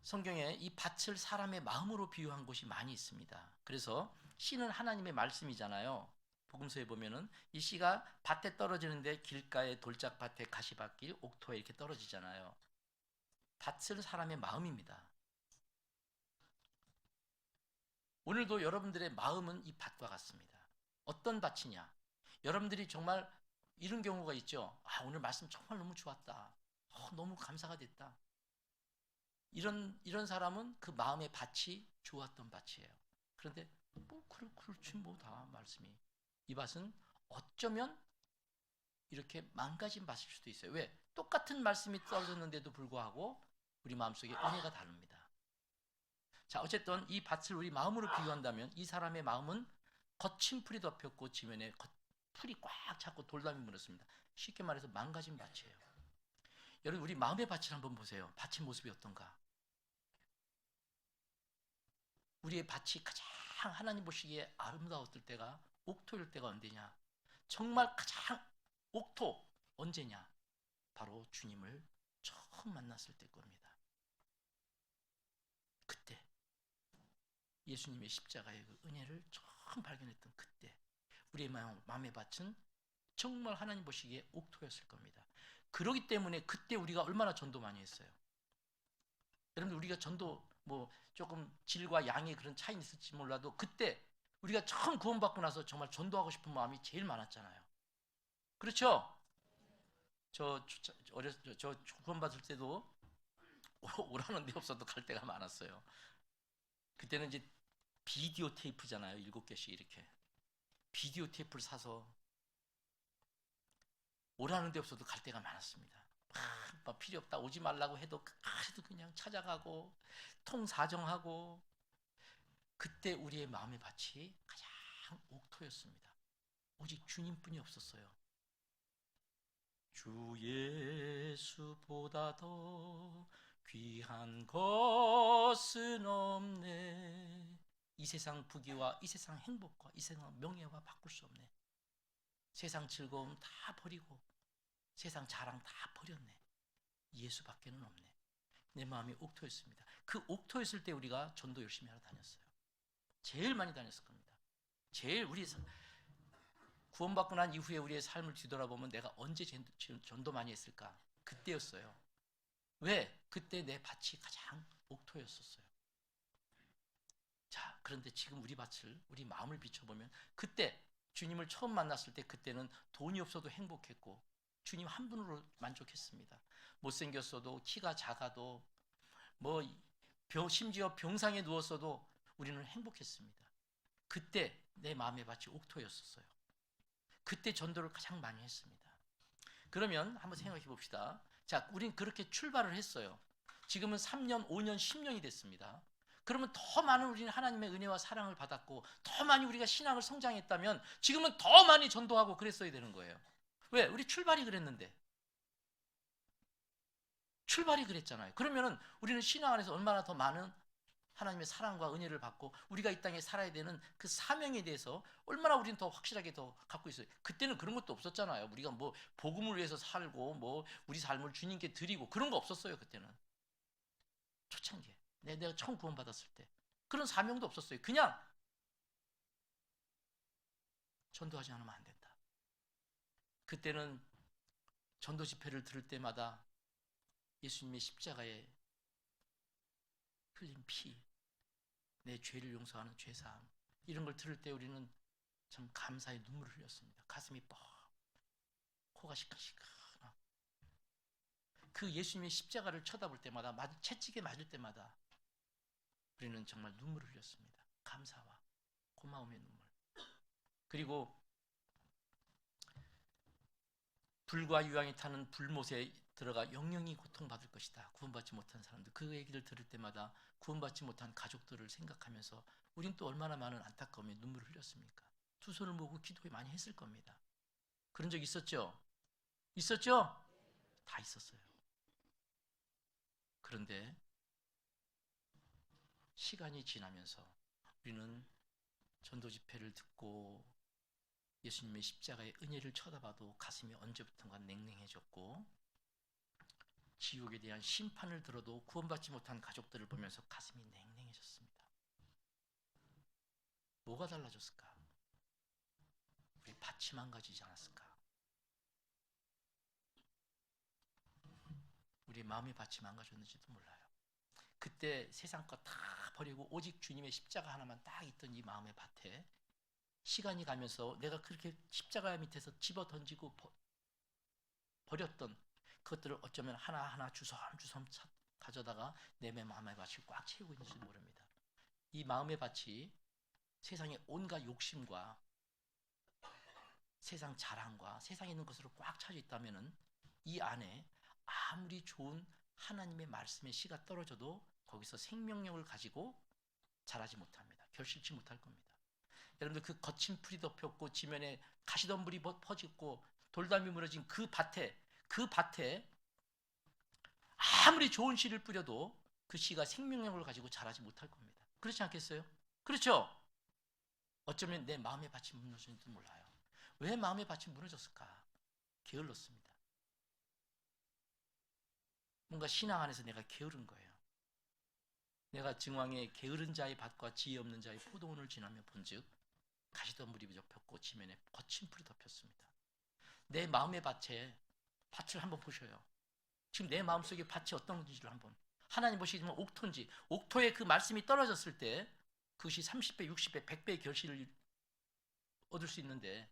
[SPEAKER 1] 성경에 이 밭을 사람의 마음으로 비유한 곳이 많이 있습니다. 그래서 씨는 하나님의 말씀이잖아요. 복음서에 보면은 이 씨가 밭에 떨어지는데 길가에 돌짝밭에 가시밭길 옥토에 이렇게 떨어지잖아요. 밭은 사람의 마음입니다. 오늘도 여러분들의 마음은 이 밭과 같습니다. 어떤 밭이냐? 여러분들이 정말 이런 경우가 있죠. 오늘 말씀 정말 너무 좋았다. 너무 감사가 됐다. 이런 사람은 그 마음의 밭이 좋았던 밭이에요. 그런데 그렇지 뭐 다 말씀이. 이 밭은 어쩌면 이렇게 망가진 밭일 수도 있어요. 왜? 똑같은 말씀이 떨어졌는데도 불구하고 우리 마음속에 은혜가 다릅니다. 자, 어쨌든 이 밭을 우리 마음으로 비유한다면 이 사람의 마음은 거친 풀이 덮였고 지면에 풀이 꽉 찼고 돌담이 물었습니다. 쉽게 말해서 망가진 밭이에요. 여러분 우리 마음의 밭을 한번 보세요. 밭의 모습이 어떤가? 우리의 밭이 가장 하나님 보시기에 아름다웠을 때가 옥토일 때가 언제냐? 정말 가장 옥토 언제냐? 바로 주님을 처음 만났을 때 겁니다. 그때 예수님의 십자가의 그 은혜를 처음 발견했던 그때 우리의 마음의 밭은 정말 하나님 보시기에 옥토였을 겁니다. 그렇기 때문에 그때 우리가 얼마나 전도 많이 했어요. 여러분들 우리가 전도 뭐 조금 질과 양의 그런 차이는 있을지 몰라도 그때 우리가 처음 구원받고 나서 정말 전도하고 싶은 마음이 제일 많았잖아요. 그렇죠? 저 구원받을 때도 오라는 데 없어도 갈 때가 많았어요. 그때는 이제 비디오 테이프잖아요. 7개씩 이렇게. 비디오 테이프를 사서 오라는 데 없어도 갈 때가 많았습니다. 막 필요 없다 오지 말라고 해도 그냥 찾아가고 통사정하고 그때 우리의 마음의 밭이 가장 옥토였습니다. 오직 주님뿐이 없었어요. 주 예수보다 더 귀한 것은 없네. 이 세상 부귀와 이 세상 행복과 이 세상 명예와 바꿀 수 없네. 세상 즐거움 다 버리고 세상 자랑 다 버렸네. 예수밖에는 없네. 내 마음이 옥토였습니다. 그 옥토였을 때 우리가 전도 열심히 하러 다녔어요. 제일 많이 다녔을 겁니다. 제일 우리 구원받고 난 이후에 우리의 삶을 뒤돌아보면 내가 언제 전도 많이 했을까? 그때였어요. 왜? 그때 내 밭이 가장 옥토였었어요. 자, 그런데 지금 우리 밭을, 우리 마음을 비춰보면 그때 주님을 처음 만났을 때 그때는 돈이 없어도 행복했고 주님 한 분으로 만족했습니다. 못생겼어도 키가 작아도 뭐 심지어 병상에 누웠어도 우리는 행복했습니다. 그때 내 마음의 밭이 옥토였었어요. 그때 전도를 가장 많이 했습니다. 그러면 한번 생각해 봅시다. 자, 우린 그렇게 출발을 했어요. 지금은 3년, 5년, 10년이 됐습니다. 그러면 더 많은 우리는 하나님의 은혜와 사랑을 받았고 더 많이 우리가 신앙을 성장했다면 지금은 더 많이 전도하고 그랬어야 되는 거예요. 왜? 우리 출발이 그랬는데. 출발이 그랬잖아요. 그러면은 우리는 신앙 안에서 얼마나 더 많은 하나님의 사랑과 은혜를 받고 우리가 이 땅에 살아야 되는 그 사명에 대해서 얼마나 우리는 더 확실하게 더 갖고 있어요. 그때는 그런 것도 없었잖아요. 우리가 뭐 복음을 위해서 살고 뭐 우리 삶을 주님께 드리고 그런 거 없었어요. 그때는 초창기에 내가 처음 구원받았을 때 그런 사명도 없었어요. 그냥 전도하지 않으면 안 된다. 그때는 전도 집회를 들을 때마다 예수님의 십자가에 흘린 피, 내 죄를 용서하는 죄사함 이런 걸 들을 때 우리는 참 감사의 눈물을 흘렸습니다. 가슴이 코가 시큰시큰. 그 예수님의 십자가를 쳐다볼 때마다, 채찍에 맞을 때마다 우리는 정말 눈물을 흘렸습니다. 감사와 고마움의 눈물. 그리고 불과 유황이 타는 불못에 들어가 영영이 고통받을 것이다. 구원받지 못한 사람들. 그 얘기를 들을 때마다 구원받지 못한 가족들을 생각하면서 우린 또 얼마나 많은 안타까움에 눈물을 흘렸습니까? 두 손을 모으고 기도에 많이 했을 겁니다. 그런 적 있었죠? 있었죠? 다 있었어요. 그런데 시간이 지나면서 우리는 전도 집회를 듣고 예수님의 십자가의 은혜를 쳐다봐도 가슴이 언제부턴가 냉랭해졌고, 지옥에 대한 심판을 들어도 구원받지 못한 가족들을 보면서 가슴이 냉랭해졌습니다. 뭐가 달라졌을까? 우리 밭이 망가지지 않았을까? 우리 마음의 밭이 망가졌는지도 몰라요. 그때 세상 것 다 버리고 오직 주님의 십자가 하나만 딱 있던 이 마음의 밭에 시간이 가면서 내가 그렇게 십자가 밑에서 집어 던지고 버렸던 그것들을 어쩌면 하나하나 주섬주섬 가져다가 내 마음의 밭을 꽉 채우고 있는지 모릅니다. 이 마음의 밭이 세상의 온갖 욕심과 세상 자랑과 세상에 있는 것으로 꽉 차져 있다면 이 안에 아무리 좋은 하나님의 말씀의 씨가 떨어져도 거기서 생명력을 가지고 자라지 못합니다. 결실치 못할 겁니다. 여러분들 그 거친 풀이 덮였고 지면에 가시덤불이 퍼지고 돌담이 무너진 그 밭에 아무리 좋은 씨를 뿌려도 그 씨가 생명력을 가지고 자라지 못할 겁니다. 그렇지 않겠어요? 그렇죠? 어쩌면 내 마음의 밭이 무너졌는지도 몰라요. 왜 마음의 밭이 무너졌을까? 게을렀습니다. 뭔가 신앙 안에서 내가 게으른 거예요. 내가 증왕의 게으른 자의 밭과 지혜 없는 자의 포도원을 지나며 본즉 가시덤불이 덮였고 지면에 거친 풀이 덮였습니다. 내 마음의 밭을 한번 보셔요. 지금 내 마음속에 밭이 어떤지를 한번. 하나님 보시지만 옥토인지, 옥토에 그 말씀이 떨어졌을 때 그것이 30배, 60배, 100배의 결실을 얻을 수 있는데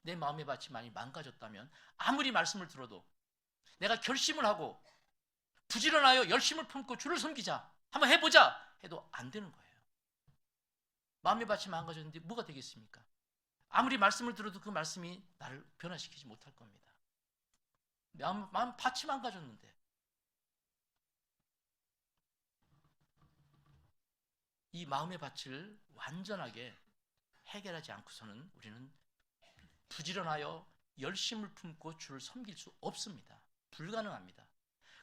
[SPEAKER 1] 내 마음의 밭이 많이 망가졌다면 아무리 말씀을 들어도 내가 결심을 하고 부지런하여 열심을 품고 주를 섬기자, 한번 해보자 해도 안 되는 거예요. 마음의 밭이 망가졌는데 뭐가 되겠습니까? 아무리 말씀을 들어도 그 말씀이 나를 변화시키지 못할 겁니다. 마음 밭이 망가졌는데 이 마음의 밭을 완전하게 해결하지 않고서는 우리는 부지런하여 열심을 품고 주를 섬길 수 없습니다. 불가능합니다.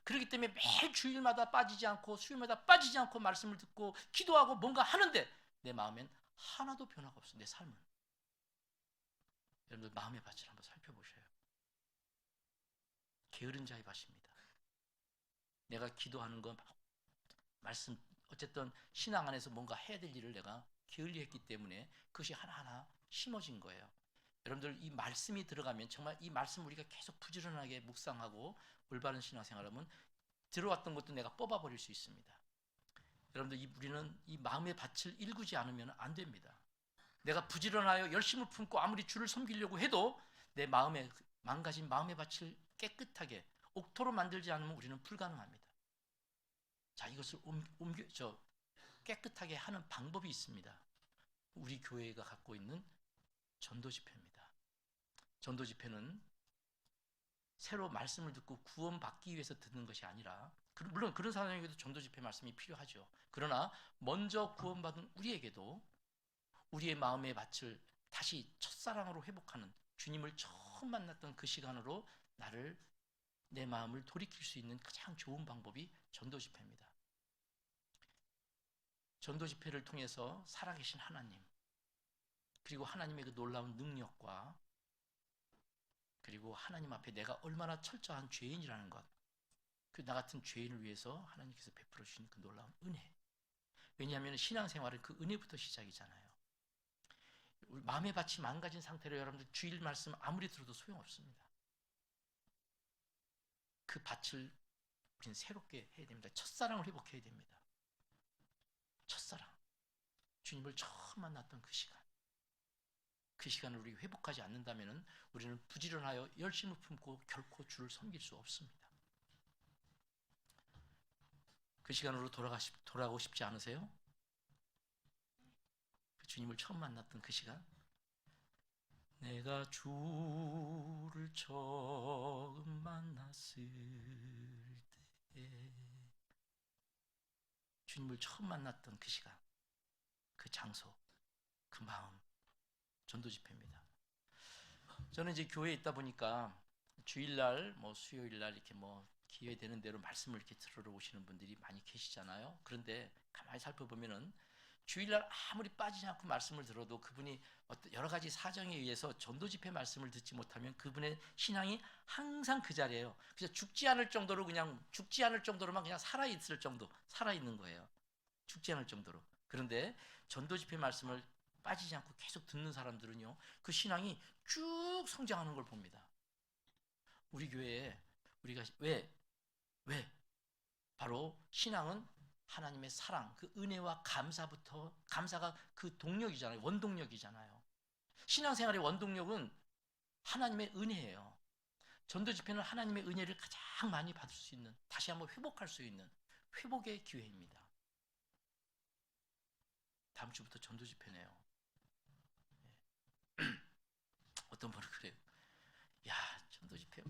[SPEAKER 1] 그렇기 때문에 매일 주일마다 빠지지 않고 수요일마다 빠지지 않고 말씀을 듣고 기도하고 뭔가 하는데 내 마음엔 하나도 변화가 없어요. 내 삶은. 여러분들 마음의 밭을 한번 살펴보셔요. 게으른 자의 밭입니다. 내가 기도하는 건 말씀, 어쨌든 신앙 안에서 뭔가 해야 될 일을 내가 게을리 했기 때문에 그것이 하나하나 심어진 거예요. 여러분들 이 말씀이 들어가면 정말 이 말씀 우리가 계속 부지런하게 묵상하고 올바른 신앙생활하면 들어왔던 것도 내가 뽑아버릴 수 있습니다. 여러분들 우리는 이 마음의 밭을 일구지 않으면 안 됩니다. 내가 부지런하여 열심을 품고 아무리 주를 섬기려고 해도 내 마음에 망가진 마음의 밭을 깨끗하게 옥토로 만들지 않으면 우리는 불가능합니다. 자, 이것을 깨끗하게 하는 방법이 있습니다. 우리 교회가 갖고 있는 전도 집회입니다. 전도 집회는 새로 말씀을 듣고 구원받기 위해서 듣는 것이 아니라, 물론 그런 사람에게도 전도 집회 말씀이 필요하죠. 그러나 먼저 구원받은 우리에게도 우리의 마음의 밭을 다시 첫사랑으로 회복하는, 주님을 처음 만났던 그 시간으로 내 마음을 돌이킬 수 있는 가장 좋은 방법이 전도 집회입니다. 전도 집회를 통해서 살아계신 하나님, 그리고 하나님의 그 놀라운 능력과, 그리고 하나님 앞에 내가 얼마나 철저한 죄인이라는 것, 그 나 같은 죄인을 위해서 하나님께서 베풀어 주신 그 놀라운 은혜. 왜냐하면 신앙생활은 그 은혜부터 시작이잖아요. 마음의 밭이 망가진 상태로 여러분들 주일 말씀 아무리 들어도 소용없습니다. 그 밭을 우리는 새롭게 해야 됩니다. 첫사랑을 회복해야 됩니다. 첫사랑, 주님을 처음 만났던 그 시간, 그 시간을 우리 회복하지 않는다면 우리는 부지런하여 열심을 품고 결코 주를 섬길 수 없습니다. 그 시간으로 돌아가고 싶지 않으세요? 그 주님을 처음 만났던 그 시간, 내가 주를 처음 만났을 때, 주님을 처음 만났던 그 시간, 그 장소, 그 마음, 전도 집회입니다. 저는 이제 교회에 있다 보니까 주일날, 수요일날 이렇게 기회 되는 대로 말씀을 이렇게 들으러 오시는 분들이 많이 계시잖아요. 그런데 가만히 살펴보면은 주일날 아무리 빠지지 않고 말씀을 들어도 그분이 여러 가지 사정에 의해서 전도 집회 말씀을 듣지 못하면 그분의 신앙이 항상 그 자리예요. 그래서 죽지 않을 정도로만 그냥 살아있을 정도, 살아있는 거예요. 죽지 않을 정도로. 그런데 전도 집회 말씀을 빠지지 않고 계속 듣는 사람들은요, 그 신앙이 쭉 성장하는 걸 봅니다. 우리 교회에 우리가 왜 바로 신앙은 하나님의 사랑, 그 은혜와 감사가 그 동력이잖아요. 원동력이잖아요. 신앙생활의 원동력은 하나님의 은혜예요. 전도 집회는 하나님의 은혜를 가장 많이 받을 수 있는, 다시 한번 회복할 수 있는 회복의 기회입니다. 다음 주부터 전도 집회네요. 어떤 분은 그래요. 야, 전도 집회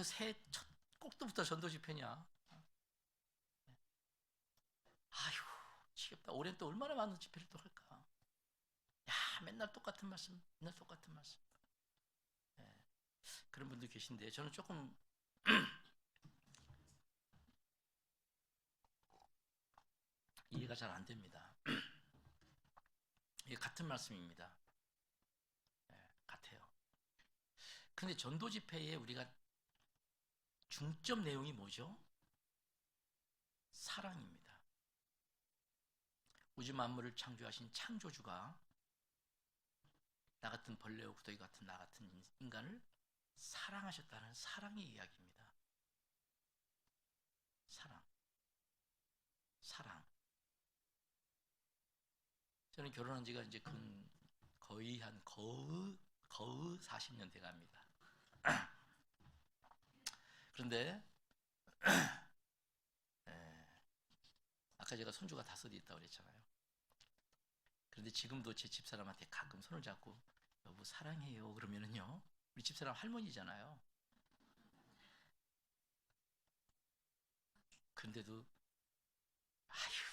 [SPEAKER 1] 새해 첫 꼭두부터 전도 집회냐? 아휴, 지겹다. 올해는 또 얼마나 많은 집회를 또 할까? 야, 맨날 똑같은 말씀. 예, 그런 분들 계신데 저는 조금 이해가 잘 안 됩니다. 이게 같은 말씀입니다. 같아요. 근데 전도 집회에 우리가 중점 내용이 뭐죠? 사랑입니다. 우주 만물을 창조하신 창조주가 나 같은 벌레와 구더기 같은 나 같은 인간을 사랑하셨다는 사랑의 이야기입니다. 사랑. 저는 결혼한 지가 이제 거의 한 거의 40년 돼 갑니다. 그런데 아까 제가 손주가 5이 있다고 그랬잖아요. 그런데 지금도 제 집사람한테 가끔 손을 잡고 여보 사랑해요 그러면은요, 우리 집사람 할머니잖아요. 그런데도 아휴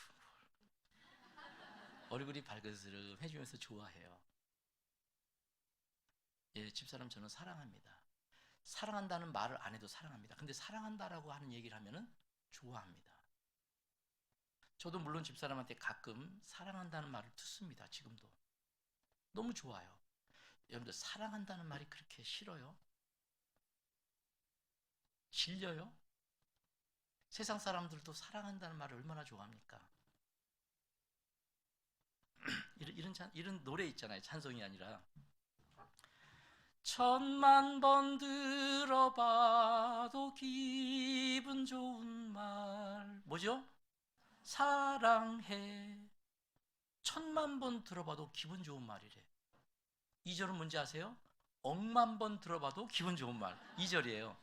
[SPEAKER 1] 얼굴이 발그스름 해주면서 좋아해요. 예, 집사람 저는 사랑합니다. 사랑한다는 말을 안 해도 사랑합니다. 근데 사랑한다라고 하는 얘기를 하면은 좋아합니다. 저도 물론 집사람한테 가끔 사랑한다는 말을 듣습니다. 지금도 너무 좋아요. 여러분들 사랑한다는 말이 그렇게 싫어요? 질려요? 세상 사람들도 사랑한다는 말을 얼마나 좋아합니까? 이런 노래 있잖아요. 찬송이 아니라 10,000번 들어봐도 기분 좋은 말 뭐죠? 사랑해. 10,000번 들어봐도 기분 좋은 말이래. 2절은 뭔지 아세요? 억만 번 들어봐도 기분 좋은 말. 2절이에요.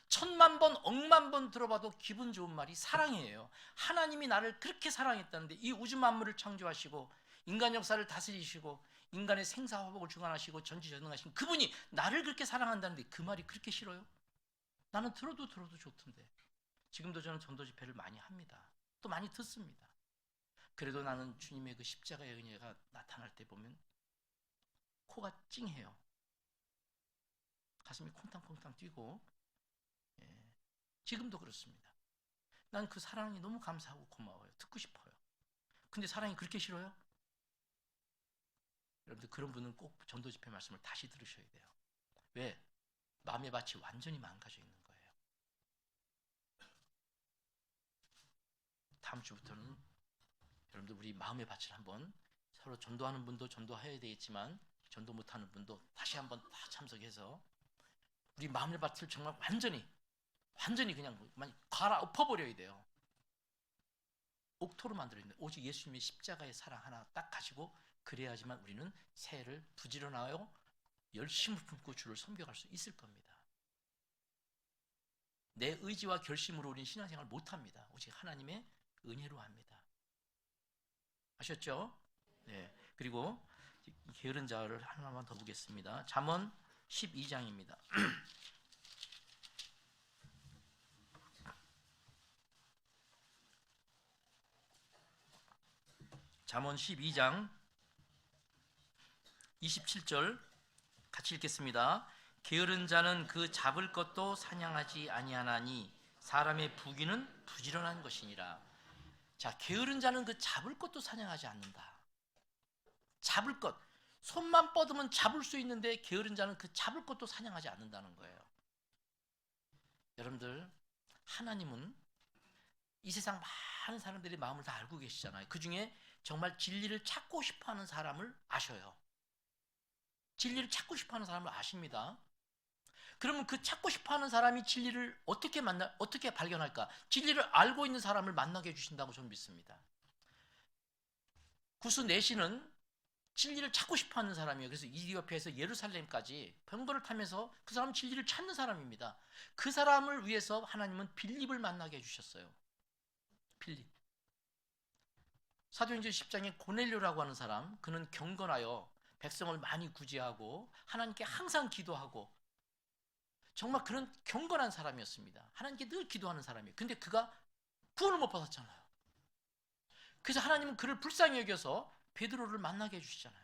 [SPEAKER 1] 10,000번, 억만 번 들어봐도 기분 좋은 말이 사랑이에요. 하나님이 나를 그렇게 사랑했다는데, 이 우주 만물을 창조하시고 인간 역사를 다스리시고 인간의 생사화복을 주관하시고 전지전능하신 그분이 나를 그렇게 사랑한다는데 그 말이 그렇게 싫어요? 나는 들어도 좋던데. 지금도 저는 전도 집회를 많이 합니다. 또 많이 듣습니다. 그래도 나는 주님의 그 십자가의 은혜가 나타날 때 보면 코가 찡해요. 가슴이 콩탕콩탕 뛰고, 지금도 그렇습니다. 난 그 사랑이 너무 감사하고 고마워요. 듣고 싶어요. 근데 사랑이 그렇게 싫어요? 여러분들 그런 분은 꼭 전도 집회 말씀을 다시 들으셔야 돼요. 왜? 마음의 밭이 완전히 망가져 있는 거예요. 다음 주부터는 여러분들 우리 마음의 밭을 한번, 서로 전도하는 분도 전도해야 되겠지만 전도 못하는 분도 다시 한번 다 참석해서 우리 마음의 밭을 정말 완전히 그냥 갈아엎어버려야 돼요. 옥토로 만들어있는 오직 예수님의 십자가의 사랑 하나 딱 가지고 그래야지만 우리는 새해를 부지런하여 열심을 품고 주를 섬겨갈 수 있을 겁니다. 내 의지와 결심으로 우리는 신앙생활을 못합니다. 오직 하나님의 은혜로 합니다. 아셨죠? 네. 그리고 게으른 자를 하나만 더 보겠습니다. 잠언 12장입니다. 잠언 12장 27절 같이 읽겠습니다. 게으른 자는 그 잡을 것도 사냥하지 아니하나니 사람의 부귀는 부지런한 것이니라. 자, 게으른 자는 그 잡을 것도 사냥하지 않는다. 잡을 것, 손만 뻗으면 잡을 수 있는데 게으른 자는 그 잡을 것도 사냥하지 않는다는 거예요. 여러분들, 하나님은 이 세상 많은 사람들의 마음을 다 알고 계시잖아요. 그 중에 정말 진리를 찾고 싶어하는 사람을 아셔요. 진리를 찾고 싶어하는 사람을 아십니다. 그러면 그 찾고 싶어하는 사람이 진리를 어떻게 발견할까? 진리를 알고 있는 사람을 만나게 해주신다고 저는 믿습니다. 구스 내시는 진리를 찾고 싶어하는 사람이에요. 그래서 이디오피아에서 예루살렘까지 병거를 타면서 그 사람은 진리를 찾는 사람입니다. 그 사람을 위해서 하나님은 빌립을 만나게 해주셨어요. 빌립. 사도행전 10장에 고넬료라고 하는 사람, 그는 경건하여 백성을 많이 구제하고 하나님께 항상 기도하고 정말 그런 경건한 사람이었습니다. 하나님께 늘 기도하는 사람이에요. 근데 그가 구원을 못 받았잖아요. 그래서 하나님은 그를 불쌍히 여겨서 베드로를 만나게 해주시잖아요.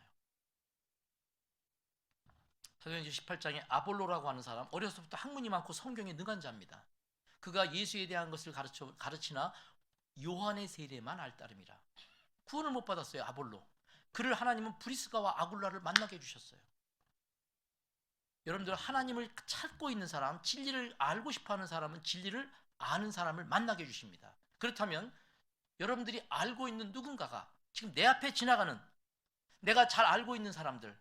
[SPEAKER 1] 사도행전 18장에 아볼로라고 하는 사람, 어려서부터 학문이 많고 성경에 능한 자입니다. 그가 예수에 대한 것을 가르치나 요한의 세례만 알 따름이라. 구원을 못 받았어요. 아볼로. 그를 하나님은 브리스가와 아굴라를 만나게 해주셨어요. 여러분들, 하나님을 찾고 있는 사람, 진리를 알고 싶어하는 사람은 진리를 아는 사람을 만나게 해주십니다. 그렇다면 여러분들이 알고 있는 누군가가 지금 내 앞에 지나가는, 내가 잘 알고 있는 사람들,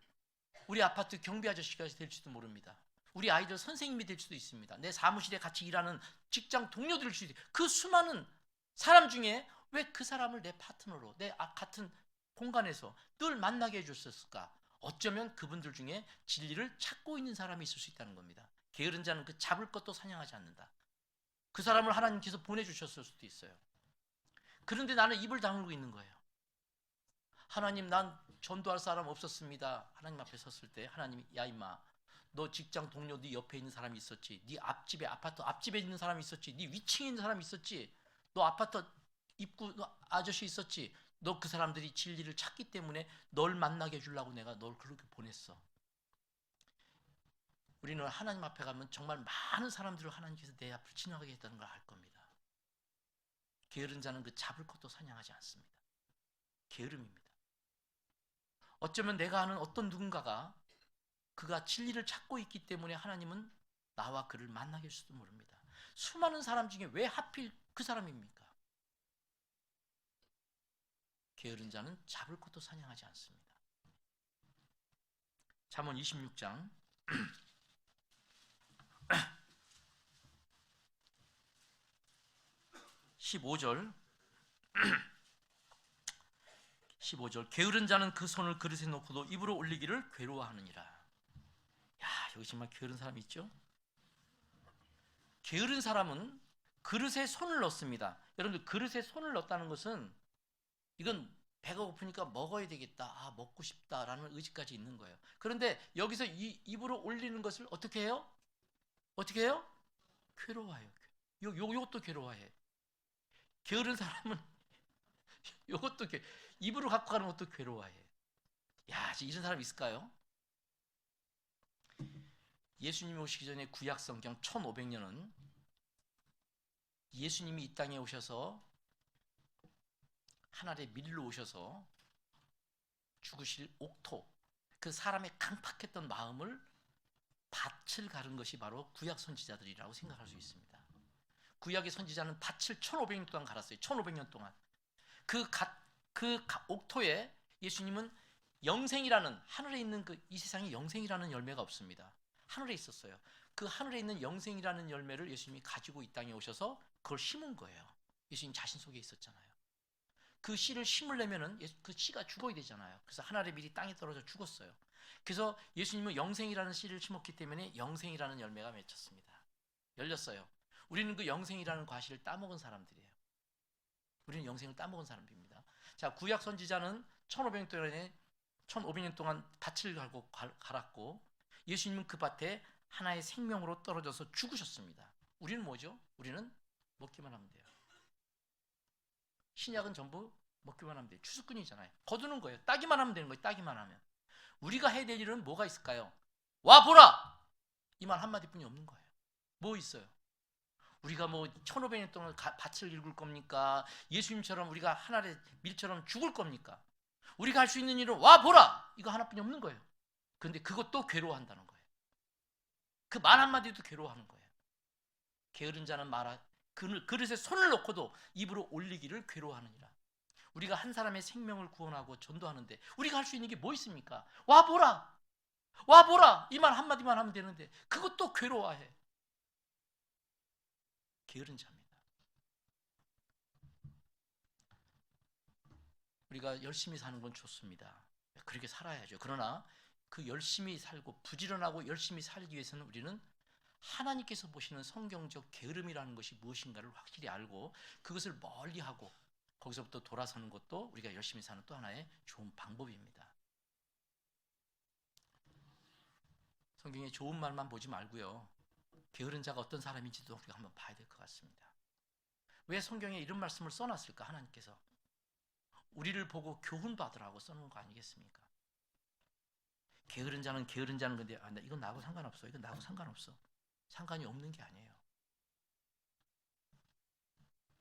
[SPEAKER 1] 우리 아파트 경비 아저씨가 될지도 모릅니다. 우리 아이들 선생님이 될 수도 있습니다. 내 사무실에 같이 일하는 직장 동료들일 수도 있습니다. 그 수많은 사람 중에 왜 그 사람을 내 파트너로, 내 같은 공간에서 늘 만나게 해줬을까? 어쩌면 그분들 중에 진리를 찾고 있는 사람이 있을 수 있다는 겁니다. 게으른 자는 그 잡을 것도 사냥하지 않는다. 그 사람을 하나님께서 보내주셨을 수도 있어요. 그런데 나는 입을 다물고 있는 거예요. 하나님, 난 전도할 사람 없었습니다. 하나님 앞에 섰을 때 하나님이, 야 임마, 너 직장 동료 네 옆에 있는 사람이 있었지, 네 앞집에 아파트 앞집에 있는 사람이 있었지, 네 위층에 있는 사람이 있었지, 너 아파트 입구 아저씨 있었지, 너 그 사람들이 진리를 찾기 때문에 널 만나게 해주려고 내가 널 그렇게 보냈어. 우리는 하나님 앞에 가면 정말 많은 사람들을 하나님께서 내 앞을 지나가게 했다는 걸 알 겁니다. 게으른 자는 그 잡을 것도 사냥하지 않습니다. 게으름입니다. 어쩌면 내가 아는 어떤 누군가가 그가 진리를 찾고 있기 때문에 하나님은 나와 그를 만나게 할 수도 모릅니다. 수많은 사람 중에 왜 하필 그 사람입니까? 게으른 자는 잡을 것도 사냥하지 않습니다. 잠언 26장 15절 15절 게으른 자는 그 손을 그릇에 놓고도 입으로 올리기를 괴로워하느니라. 야, 여기 정말 게으른 사람이 있죠? 게으른 사람은 그릇에 손을 넣습니다. 여러분들, 그릇에 손을 넣었다는 것은 이건 배가 고프니까 먹어야 되겠다, 아 먹고 싶다라는 의지까지 있는 거예요. 그런데 여기서 입으로 올리는 것을 어떻게 해요? 어떻게 해요? 괴로워해요. 요것도 괴로워해. 게으른 사람은 요것도 입으로 갖고 가는 것도 괴로워해. 야, 이런 사람 있을까요? 예수님이 오시기 전에 구약 성경 1500년은 예수님이 이 땅에 오셔서 하늘의 밀로 오셔서 죽으실 옥토, 그 사람의 강팍했던 마음을 밭을 가른 것이 바로 구약 선지자들이라고 생각할 수 있습니다. 구약의 선지자는 밭을 1500년 동안 갈았어요. 1500년 동안. 그 옥토에 예수님은 영생이라는, 하늘에 있는 이 세상에 영생이라는 열매가 없습니다. 하늘에 있었어요. 그 하늘에 있는 영생이라는 열매를 예수님이 가지고 이 땅에 오셔서 그걸 심은 거예요. 예수님 자신 속에 있었잖아요. 그 씨를 심으려면은 그 씨가 죽어야 되잖아요. 그래서 하늘의 밀이 땅에 떨어져 죽었어요. 그래서 예수님은 영생이라는 씨를 심었기 때문에 영생이라는 열매가 맺혔습니다. 열렸어요. 우리는 그 영생이라는 과실을 따먹은 사람들이에요. 우리는 영생을 따먹은 사람들입니다. 자, 구약 선지자는 1500년 동안 밭을 갈았고 예수님은 그 밭에 하나의 생명으로 떨어져서 죽으셨습니다. 우리는 뭐죠? 우리는 먹기만 하면 돼요. 신약은 전부 먹기만 하면 돼요. 추수꾼이잖아요. 거두는 거예요. 따기만 하면 되는 거예요. 따기만 하면. 우리가 해야 될 일은 뭐가 있을까요? 와 보라! 이 말 한마디뿐이 없는 거예요. 뭐 있어요? 우리가 뭐 1500년 동안 밭을 일굴 겁니까? 예수님처럼 우리가 하늘의 밀처럼 죽을 겁니까? 우리가 할 수 있는 일은 와 보라! 이거 하나뿐이 없는 거예요. 그런데 그것도 괴로워한다는 거예요. 그 말 한마디도 괴로워하는 거예요. 게으른 자는 그릇에 손을 놓고도 입으로 올리기를 괴로워하느니라. 우리가 한 사람의 생명을 구원하고 전도하는데 우리가 할 수 있는 게 뭐 있습니까? 와 보라! 와 보라! 이 말 한마디만 하면 되는데 그것도 괴로워해. 게으른 자입니다. 우리가 열심히 사는 건 좋습니다. 그렇게 살아야죠. 그러나 그 열심히 살고 부지런하고 열심히 살기 위해서는 우리는 하나님께서 보시는 성경적 게으름이라는 것이 무엇인가를 확실히 알고 그것을 멀리하고 거기서부터 돌아서는 것도 우리가 열심히 사는 또 하나의 좋은 방법입니다. 성경에 좋은 말만 보지 말고요. 게으른 자가 어떤 사람인지도 우리가 한번 봐야 될 것 같습니다. 왜 성경에 이런 말씀을 써놨을까? 하나님께서 우리를 보고 교훈 받으라고 써놓은 거 아니겠습니까? 게으른 자는 건데 이건 나하고 상관없어. 이건 나하고 상관없어. 상관이 없는 게 아니에요.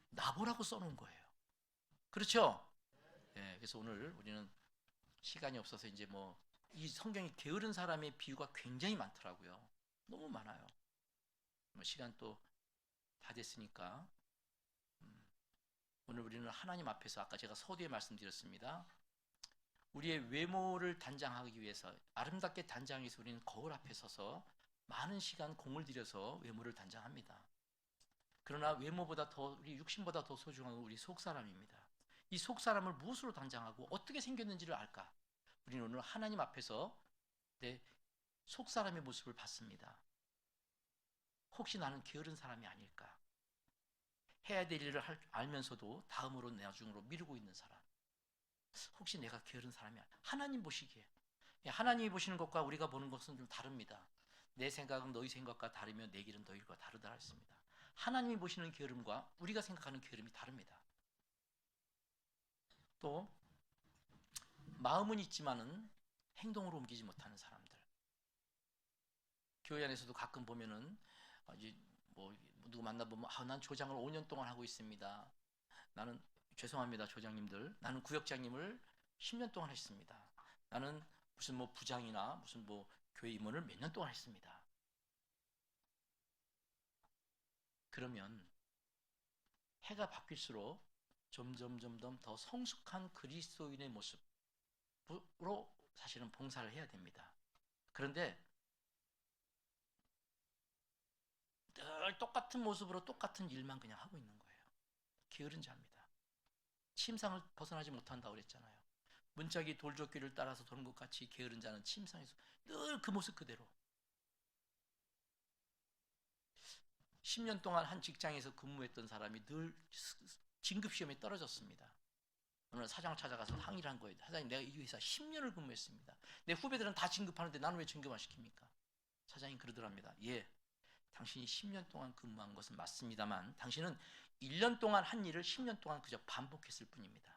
[SPEAKER 1] 나보라고 써놓은 거예요. 그렇죠? 네, 그래서 오늘 우리는 시간이 없어서 이제 이 성경이 게으른 사람의 비유가 굉장히 많더라고요. 너무 많아요. 시간 또 다 됐으니까 오늘 우리는 하나님 앞에서 아까 제가 서두에 말씀드렸습니다. 우리의 외모를 단장하기 위해서 아름답게 단장하기 위해서 우리는 거울 앞에 서서 많은 시간 공을 들여서 외모를 단장합니다. 그러나 외모보다 우리 육신보다 더 소중한 건 우리 속사람입니다. 이 속사람을 무엇으로 단장하고 어떻게 생겼는지를 알까? 우리는 오늘 하나님 앞에서 내 속사람의 모습을 봤습니다. 혹시 나는 게으른 사람이 아닐까? 해야 될 일을 알면서도 다음으로 나중으로 미루고 있는 사람. 혹시 내가 게으른 사람이 아닐까? 하나님 보시기에. 하나님이 보시는 것과 우리가 보는 것은 좀 다릅니다. 내 생각은 너희 생각과 다르며 내 길은 너희 길과 다르다 했습니다. 하나님이 보시는 게으름과 우리가 생각하는 게으름이 다릅니다. 또 마음은 있지만은 행동으로 옮기지 못하는 사람들. 교회 안에서도 가끔 보면은 이제 누구 만나보면 난 조장을 5년 동안 하고 있습니다. 나는 죄송합니다 조장님들. 나는 구역장님을 10년 동안 했습니다. 나는 무슨 부장이나 무슨 교회 임원을 몇 년 동안 했습니다. 그러면 해가 바뀔수록 점점 더 성숙한 그리스도인의 모습으로 사실은 봉사를 해야 됩니다. 그런데 늘 똑같은 모습으로 똑같은 일만 그냥 하고 있는 거예요. 게으른 자입니다. 침상을 벗어나지 못한다고 그랬잖아요. 문짝이 돌조끼를 따라서 도는 것 같이 게으른 자는 침상에서 늘 그 모습 그대로 10년 동안 한 직장에서 근무했던 사람이 늘 진급시험에 떨어졌습니다. 오늘 사장 찾아가서 항의를 한 거예요. 사장님, 내가 이 회사 10년을 근무했습니다. 내 후배들은 다 진급하는데 나는 왜 진급 안 시킵니까? 사장님 그러더랍니다. 예, 당신이 10년 동안 근무한 것은 맞습니다만 당신은 1년 동안 한 일을 10년 동안 그저 반복했을 뿐입니다.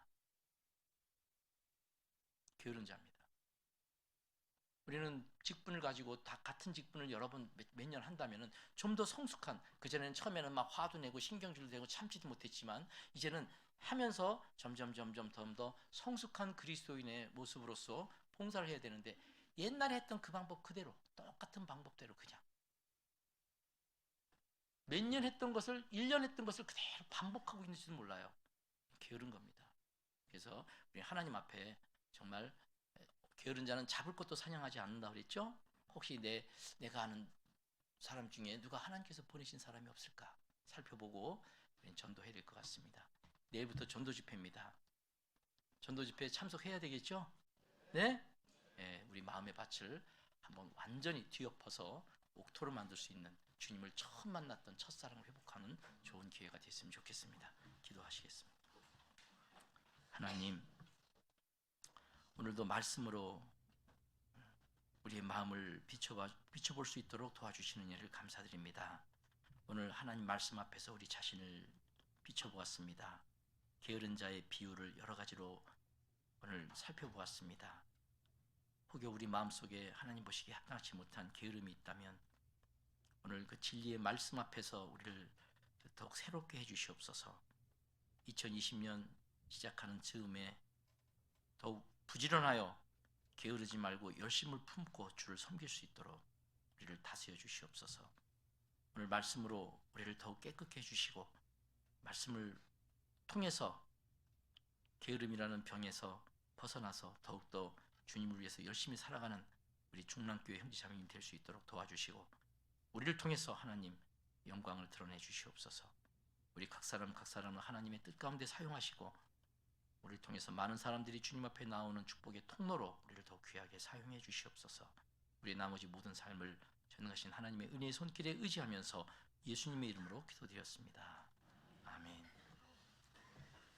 [SPEAKER 1] 게으른 자입니다. 우리는 직분을 가지고 다 같은 직분을 여러 번 몇 년 한다면 좀 더 성숙한, 그전에는 처음에는 막 화도 내고 신경질도 내고 참지도 못했지만 이제는 하면서 점점 더 성숙한 그리스도인의 모습으로서 봉사를 해야 되는데 옛날에 했던 그 방법 그대로 똑같은 방법대로 그냥 몇 년 했던 것을 1년 했던 것을 그대로 반복하고 있는지도 몰라요. 게으른 겁니다. 그래서 우리 하나님 앞에 정말 게으른 자는 잡을 것도 사냥하지 않는다 그랬죠? 혹시 내가 아는 사람 중에 누가 하나님께서 보내신 사람이 없을까 살펴보고 전도해야 될 것 같습니다. 내일부터 전도 집회입니다. 전도 집회에 참석해야 되겠죠? 네? 예, 우리 마음의 밭을 한번 완전히 뒤엎어서 옥토로 만들 수 있는 주님을 처음 만났던 첫사랑을 회복하는 좋은 기회가 됐으면 좋겠습니다. 기도하시겠습니다. 하나님, 오늘도 말씀으로 우리의 마음을 비춰볼 수 있도록 도와주시는 일을 감사드립니다. 오늘 하나님 말씀 앞에서 우리 자신을 비춰보았습니다. 게으른 자의 비유를 여러 가지로 오늘 살펴보았습니다. 혹여 우리 마음속에 하나님 보시기에 합당치 못한 게으름이 있다면 오늘 그 진리의 말씀 앞에서 우리를 더욱 새롭게 해주시옵소서. 2020년 시작하는 즈음에 더욱 부지런하여 게으르지 말고 열심을 품고 주를 섬길 수 있도록 우리를 다스려 주시옵소서. 오늘 말씀으로 우리를 더욱 깨끗게 해주시고 말씀을 통해서 게으름이라는 병에서 벗어나서 더욱더 주님을 위해서 열심히 살아가는 우리 중랑교회 형제자매님 될 수 있도록 도와주시고 우리를 통해서 하나님 영광을 드러내 주시옵소서. 우리 각 사람을 하나님의 뜻 가운데 사용하시고 우리를 통해서 많은 사람들이 주님 앞에 나오는 축복의 통로로 우리를 더 귀하게 사용해 주시옵소서. 우리의 나머지 모든 삶을 전능하신 하나님의 은혜의 손길에 의지하면서 예수님의 이름으로 기도드렸습니다. 아멘.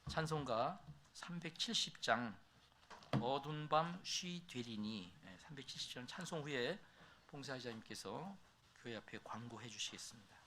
[SPEAKER 1] 찬송가 370장 어두운 밤 쉬 되리니 370장 찬송 후에 봉사자님께서 교회 앞에 광고해 주시겠습니다.